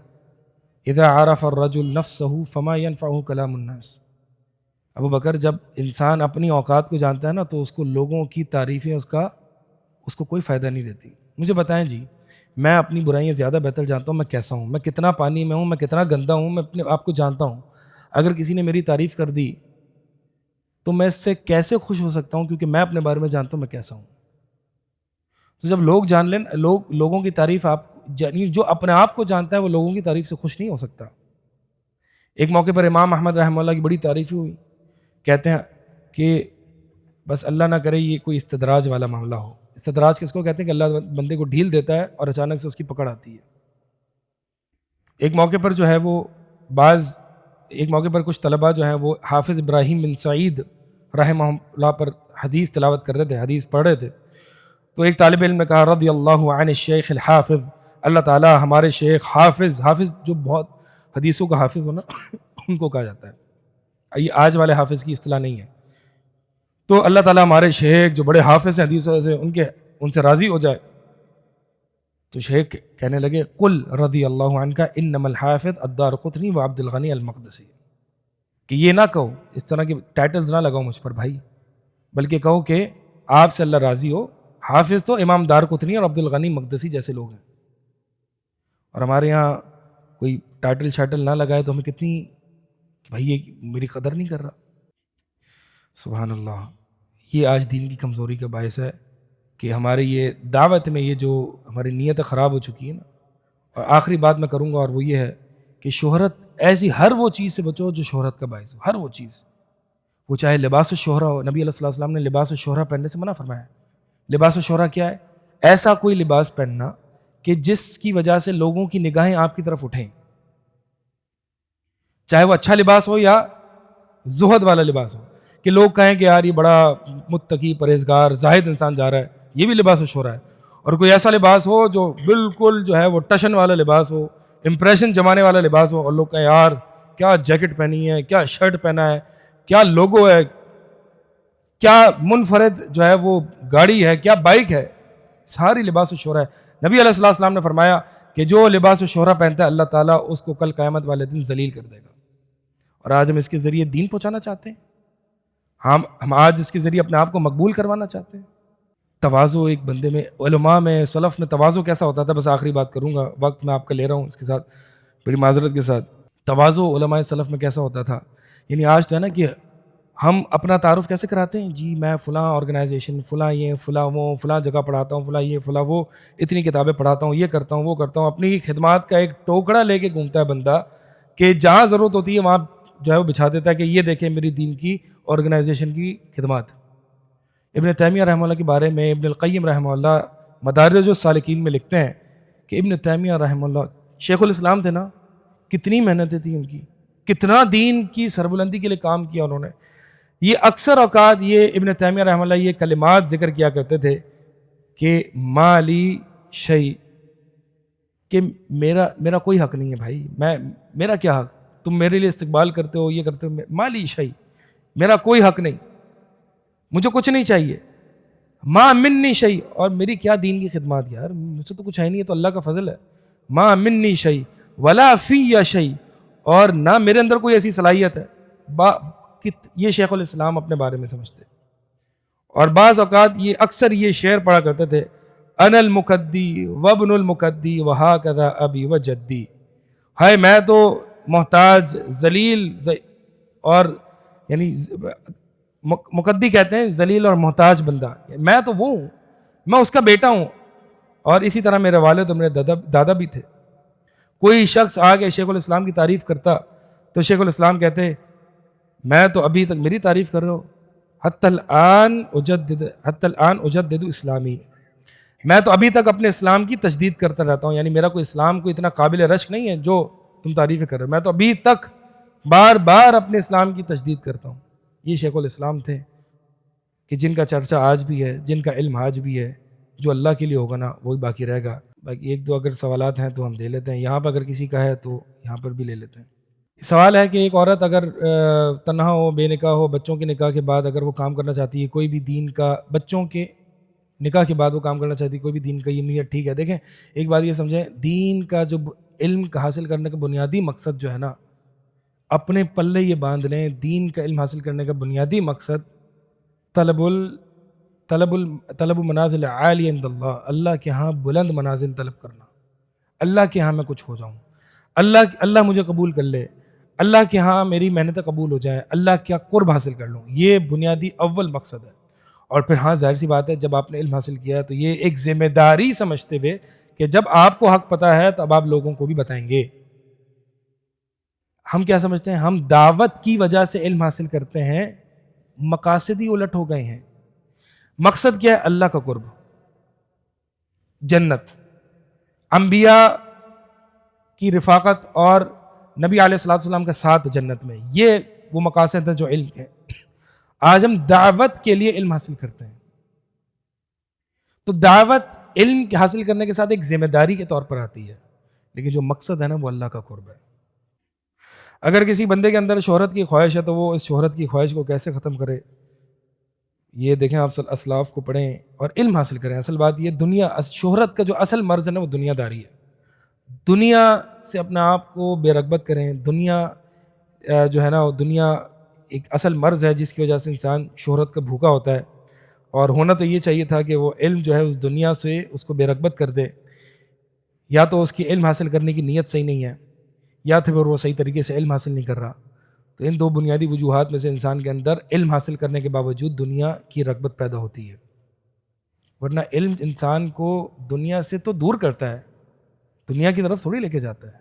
A: اذا عرف الرجل نفسه فما ينفعه كلام الناس. ابو بکر جب انسان اپنی اوقات کو جانتا ہے نا تو اس کو لوگوں کی تعریفیں اس کو کوئی فائدہ نہیں دیتی. مجھے بتائیں جی، میں اپنی برائیاں زیادہ بہتر جانتا ہوں، میں کیسا ہوں، میں کتنا پانی میں ہوں، میں کتنا گندا ہوں، میں اپنے آپ کو جانتا ہوں. اگر کسی نے میری تعریف کر دی تو میں اس سے کیسے خوش ہو سکتا ہوں، کیونکہ میں اپنے بارے میں جانتا ہوں میں کیسا ہوں. تو جب لوگ جان لیں، لوگوں کی تعریف، جو اپنے آپ کو جانتا ہے وہ لوگوں کی تعریف سے خوش نہیں ہو سکتا. ایک موقع پر امام احمد رحمہ اللہ کی بڑی تعریفیں ہوئی. کہتے ہیں کہ بس اللہ نہ کرے یہ کوئی استدراج والا معاملہ ہو. استدراج کس کو کہتے ہیں کہ اللہ بندے کو ڈھیل دیتا ہے اور اچانک سے اس کی پکڑ آتی ہے. ایک موقع پر جو ہے وہ ایک موقع پر کچھ طلباء جو ہیں وہ حافظ ابراہیم بن سعید رحمہ اللہ پر حدیث تلاوت کر رہے تھے، حدیث پڑھ رہے تھے. تو ایک طالب علم نے کہا رضی اللہ عن الشیخ الحافظ، اللہ تعالیٰ ہمارے شیخ حافظ جو بہت حدیثوں کا حافظ ہونا ان کو کہا جاتا ہے، یہ آج والے حافظ کی اصطلاح نہیں ہے. تو اللہ تعالیٰ ہمارے شیخ جو بڑے حافظ ہیں حدیثوں سے ان سے راضی ہو جائے. تو شیخ کہنے لگے قل رضی اللہ عنہ انما الحافظ الدارقطنی و عبد الغنی المقدسی، کہ یہ نہ کہو، اس طرح کے ٹائٹلز نہ لگاؤ مجھ پر بھائی، بلکہ کہو کہ آپ سے اللہ راضی ہو. حافظ تو امام دارقطنی اور عبد الغنی مقدسی جیسے لوگ ہیں. اور ہمارے یہاں کوئی ٹائٹل نہ لگائے تو ہمیں کتنی کہ بھائی یہ میری قدر نہیں کر رہا. سبحان اللہ. یہ آج دین کی کمزوری کا باعث ہے کہ ہمارے یہ دعوت میں یہ جو ہماری نیت خراب ہو چکی ہے نا. اور آخری بات میں کروں گا اور وہ یہ ہے کہ شہرت ایسی ہر وہ چیز سے بچو جو شہرت کا باعث ہو، ہر وہ چیز، وہ چاہے لباس الشہرہ ہو. نبی علیہ الصلوۃ والسلام نے لباس الشہرہ پہننے سے منع فرمایا. لباس الشہرہ کیا ہے؟ ایسا کوئی لباس پہننا کہ جس کی وجہ سے لوگوں کی نگاہیں آپ کی طرف اٹھیں، چاہے وہ اچھا لباس ہو یا زہد والا لباس ہو، کہ لوگ کہیں کہ یار یہ بڑا متقی پرہیزگار زاہد انسان جا رہا ہے، یہ بھی لباس الشہرہ ہے. اور کوئی ایسا لباس ہو جو بالکل جو ہے وہ ٹشن والا لباس ہو، امپریشن جمانے والا لباس ہو، اور لوگ کہیں یار کیا جیکٹ پہنی ہے، کیا شرٹ پہنا ہے، کیا لوگو ہے، کیا منفرد جو ہے وہ گاڑی ہے، کیا بائک ہے. ساری لباس الشہرہ ہے. نبی علیہ السلام نے فرمایا کہ جو لباس الشہرہ پہنتا ہے اللہ تعالیٰ اس کو کل قیامت والے دن ذلیل کر دے گا. اور آج ہم اس کے ذریعے دین پہنچانا چاہتے ہیں، ہم آج اس کے ذریعے اپنے آپ کو مقبول کروانا چاہتے ہیں. تواضع ایک بندے میں، علماء میں، سلف میں تواضع کیسا ہوتا تھا، بس آخری بات کروں گا، وقت میں آپ کا لے رہا ہوں اس کے ساتھ بڑی معذرت کے ساتھ. تواضع علماء سلف میں کیسا ہوتا تھا، یعنی آج تو ہے نا کہ ہم اپنا تعارف کیسے کراتے ہیں، جی میں فلاں آرگنائزیشن، فلاں یہ، فلاں وہ، فلاں جگہ پڑھاتا ہوں، فلاں یہ، فلاں وہ، اتنی کتابیں پڑھاتا ہوں، یہ کرتا ہوں، وہ کرتا ہوں. اپنی خدمات کا ایک ٹوکڑا لے کے گھومتا ہے بندہ کہ جہاں ضرورت ہوتی ہے وہاں جو ہے وہ بچھا دیتا ہے کہ یہ دیکھیں میری دین کی آرگنائزیشن کی خدمات. ابن تیمیہ رحمہ اللہ کے بارے میں ابن القیم رحمہ اللہ مدارج السالکین میں لکھتے ہیں کہ ابن تیمیہ رحمہ اللہ شیخ الاسلام تھے نا، کتنی محنتیں تھیں ان کی، کتنا دین کی سربلندی کے لیے کام کیا انہوں نے. یہ اکثر اوقات یہ ابن تیمیہ رحمہ اللہ یہ کلمات ذکر کیا کرتے تھے کہ مالی شیء، کہ میرا کوئی حق نہیں ہے بھائی، میرا کیا حق، تم میرے لیے استقبال کرتے ہو، یہ کرتے ہو، مالی شیء، میرا کوئی حق نہیں، مجھے کچھ نہیں چاہیے. ما منی شیء، اور میری کیا دین کی خدمات، یار مجھ سے تو کچھ ہے نہیں، ہے تو اللہ کا فضل ہے. ما منی شیء ولا فی شیء، اور نہ میرے اندر کوئی ایسی صلاحیت ہے. یہ شیخ الاسلام اپنے بارے میں سمجھتے. اور بعض اوقات یہ اکثر یہ شعر پڑھا کرتے تھے، انا المکدی وابن المکدی وہاکذا ابی و جدی، ہائے میں تو محتاج ذلیل، اور یعنی مقدی کہتے ہیں ذلیل اور محتاج بندہ، میں تو وہ ہوں، میں اس کا بیٹا ہوں، اور اسی طرح میرے والد اور میرے دادا بھی تھے. کوئی شخص آگے شیخ الاسلام کی تعریف کرتا تو شیخ الاسلام کہتے میں تو ابھی تک میری تعریف کر رہا ہوں، حتی الان اجدد اسلامی، میں تو ابھی تک اپنے اسلام کی تجدید کرتا رہتا ہوں، یعنی میرا کوئی اسلام کو اتنا قابل رشک نہیں ہے جو تم تعریفیں کر رہے ہو، میں تو ابھی تک بار بار اپنے اسلام کی تجدید کرتا ہوں. یہ شیخ الاسلام تھے کہ جن کا چرچہ آج بھی ہے، جن کا علم آج بھی ہے. جو اللہ کے لیے ہوگا نا وہی باقی رہے گا. باقی ایک دو اگر سوالات ہیں تو ہم دے لیتے ہیں، یہاں پر اگر کسی کا ہے تو یہاں پر بھی لے لیتے ہیں. سوال ہے کہ ایک عورت اگر تنہا ہو، بے نکاح ہو، بچوں کے نکاح کے بعد اگر وہ کام کرنا چاہتی ہے، کوئی بھی دین کا، بچوں کے نکاح کے بعد وہ کام کرنا چاہتی ہے، کوئی بھی دین کا یہ نیت ٹھیک ہے. دیکھیں ایک بات یہ سمجھیں، دین کا جو علم کا حاصل کرنے کا بنیادی مقصد جو ہے نا، اپنے پلے یہ باندھ لیں، دین کا علم حاصل کرنے کا بنیادی مقصد طلب منازل عالی عند اللہ، اللہ کے ہاں بلند منازل طلب کرنا، اللہ کے ہاں میں کچھ ہو جاؤں، اللہ مجھے قبول کر لے، اللہ کے ہاں میری محنتیں قبول ہو جائیں، اللہ کا قرب حاصل کر لوں. یہ بنیادی اول مقصد ہے. اور پھر ہاں ظاہر سی بات ہے جب آپ نے علم حاصل کیا ہے تو یہ ایک ذمہ داری سمجھتے ہوئے کہ جب آپ کو حق پتہ ہے تو اب آپ لوگوں کو بھی بتائیں گے. ہم کیا سمجھتے ہیں، ہم دعوت کی وجہ سے علم حاصل کرتے ہیں، مقاصد ہی الٹ ہو گئے ہیں. مقصد کیا ہے؟ اللہ کا قرب، جنت، انبیاء کی رفاقت اور نبی علیہ الصلوۃ والسلام کا ساتھ جنت میں، یہ وہ مقاصد ہیں جو علم کے ہیں۔ آج ہم دعوت کے لیے علم حاصل کرتے ہیں، تو دعوت علم حاصل کرنے کے ساتھ ایک ذمہ داری کے طور پر آتی ہے، لیکن جو مقصد ہے نا وہ اللہ کا قرب ہے۔ اگر کسی بندے کے اندر شہرت کی خواہش ہے تو وہ اس شہرت کی خواہش کو کیسے ختم کرے؟ یہ دیکھیں، آپ اسلاف کو پڑھیں اور علم حاصل کریں۔ اصل بات یہ دنیا، شہرت کا جو اصل مرض ہے نا وہ دنیا داری ہے۔ دنیا سے اپنے آپ کو بے رغبت کریں۔ دنیا جو ہے نا وہ دنیا ایک اصل مرض ہے جس کی وجہ سے انسان شہرت کا بھوکا ہوتا ہے، اور ہونا تو یہ چاہیے تھا کہ وہ علم جو ہے اس دنیا سے اس کو بے رغبت کر دے، یا تو اس کی علم حاصل کرنے کی نیت صحیح نہیں ہے، یا تو پھر وہ صحیح طریقے سے علم حاصل نہیں کر رہا۔ تو ان دو بنیادی وجوہات میں سے انسان کے اندر علم حاصل کرنے کے باوجود دنیا کی رغبت پیدا ہوتی ہے، ورنہ علم انسان کو دنیا سے تو دور کرتا ہے، دنیا کی طرف تھوڑی لے کے جاتا ہے۔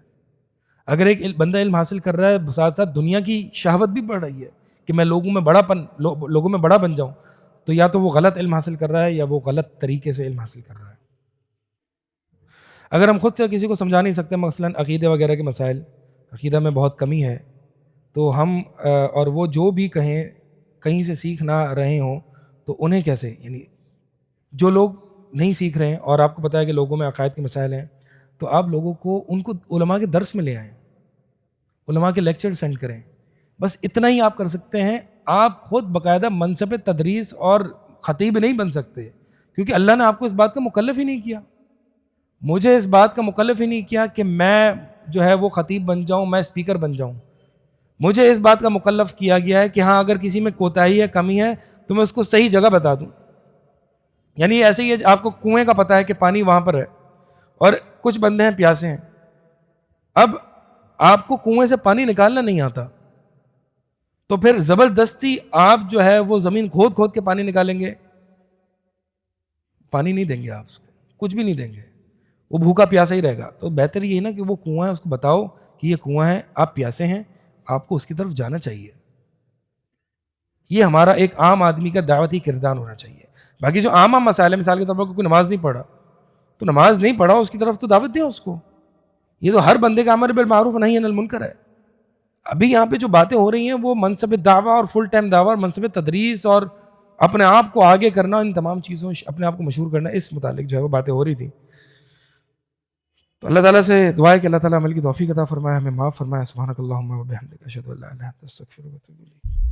A: اگر ایک بندہ علم حاصل کر رہا ہے، ساتھ ساتھ دنیا کی شہوت بھی بڑھ رہی ہے کہ میں لوگوں میں بڑا بن جاؤں، تو یا تو وہ غلط علم حاصل کر رہا ہے یا وہ غلط طریقے سے علم حاصل کر رہا ہے۔ اگر ہم خود سے کسی کو سمجھا نہیں سکتے، مثلاً عقیدے وغیرہ کے مسائل، عقیدہ میں بہت کمی ہے، تو ہم اور وہ جو بھی کہیں کہیں سے سیکھ نہ رہے ہوں تو انہیں کیسے، یعنی جو لوگ نہیں سیکھ رہے ہیں اور آپ کو پتہ ہے کہ لوگوں میں عقائد کے مسائل ہیں، تو آپ لوگوں کو ان کو علماء کے درس میں لے آئیں، علماء کے لیکچر سینڈ کریں، بس اتنا ہی آپ کر سکتے ہیں۔ آپ خود باقاعدہ منصب تدریس اور خطیب نہیں بن سکتے، کیونکہ اللہ نے آپ کو اس بات کا مکلف ہی نہیں کیا۔ مجھے اس بات کا مکلف ہی نہیں کیا کہ میں جو ہے وہ خطیب بن جاؤں، میں اسپیکر بن جاؤں۔ مجھے اس بات کا مکلف کیا گیا ہے کہ ہاں اگر کسی میں کوتاہی ہے، کمی ہے، تو میں اس کو صحیح جگہ بتا دوں۔ یعنی ایسے ہی ہے، آپ کو کنویں کا پتہ ہے کہ پانی وہاں پر ہے اور کچھ بندے ہیں پیاسے ہیں، اب آپ کو کنویں سے پانی نکالنا نہیں آتا، تو پھر زبردستی آپ جو ہے وہ زمین کھود کھود کے پانی نکالیں گے، پانی نہیں دیں گے، آپ اس کو کچھ بھی نہیں دیں گے، وہ بھوکا پیاسا ہی رہے گا۔ تو بہتر یہ ہے نا کہ وہ کنواں ہے اس کو بتاؤ کہ یہ کنواں ہے، آپ پیاسے ہیں، آپ کو اس کی طرف جانا چاہیے۔ یہ ہمارا ایک عام آدمی کا دعوتی کردار ہونا چاہیے۔ باقی جو عام مسائل ہیں، مثال کے طور پر کوئی نماز نہیں پڑھا تو نماز نہیں پڑھا، اس کی طرف تو دعوت دیں اس کو۔ یہ تو ہر بندے کا امر بالمعروف نہی عن المنکر ہے۔ ابھی یہاں پہ جو باتیں ہو رہی ہیں وہ منصب دعویٰ اور فل ٹائم دعویٰ اور منصب تدریس اور اپنے آپ کو آگے کرنا، ان تمام چیزوں، اپنے آپ کو مشہور کرنا، اس متعلق جو ہے وہ باتیں ہو رہی تھیں۔ تو اللہ تعالیٰ سے دعا ہے کہ اللہ تعالیٰ عمل کی توفیق عطا فرمائے، ہمیں معاف فرمائے۔ سبحانک اللہم و بحمدک، اشہد ان لا الہ الا انت، استغفرک و اتوب الیک۔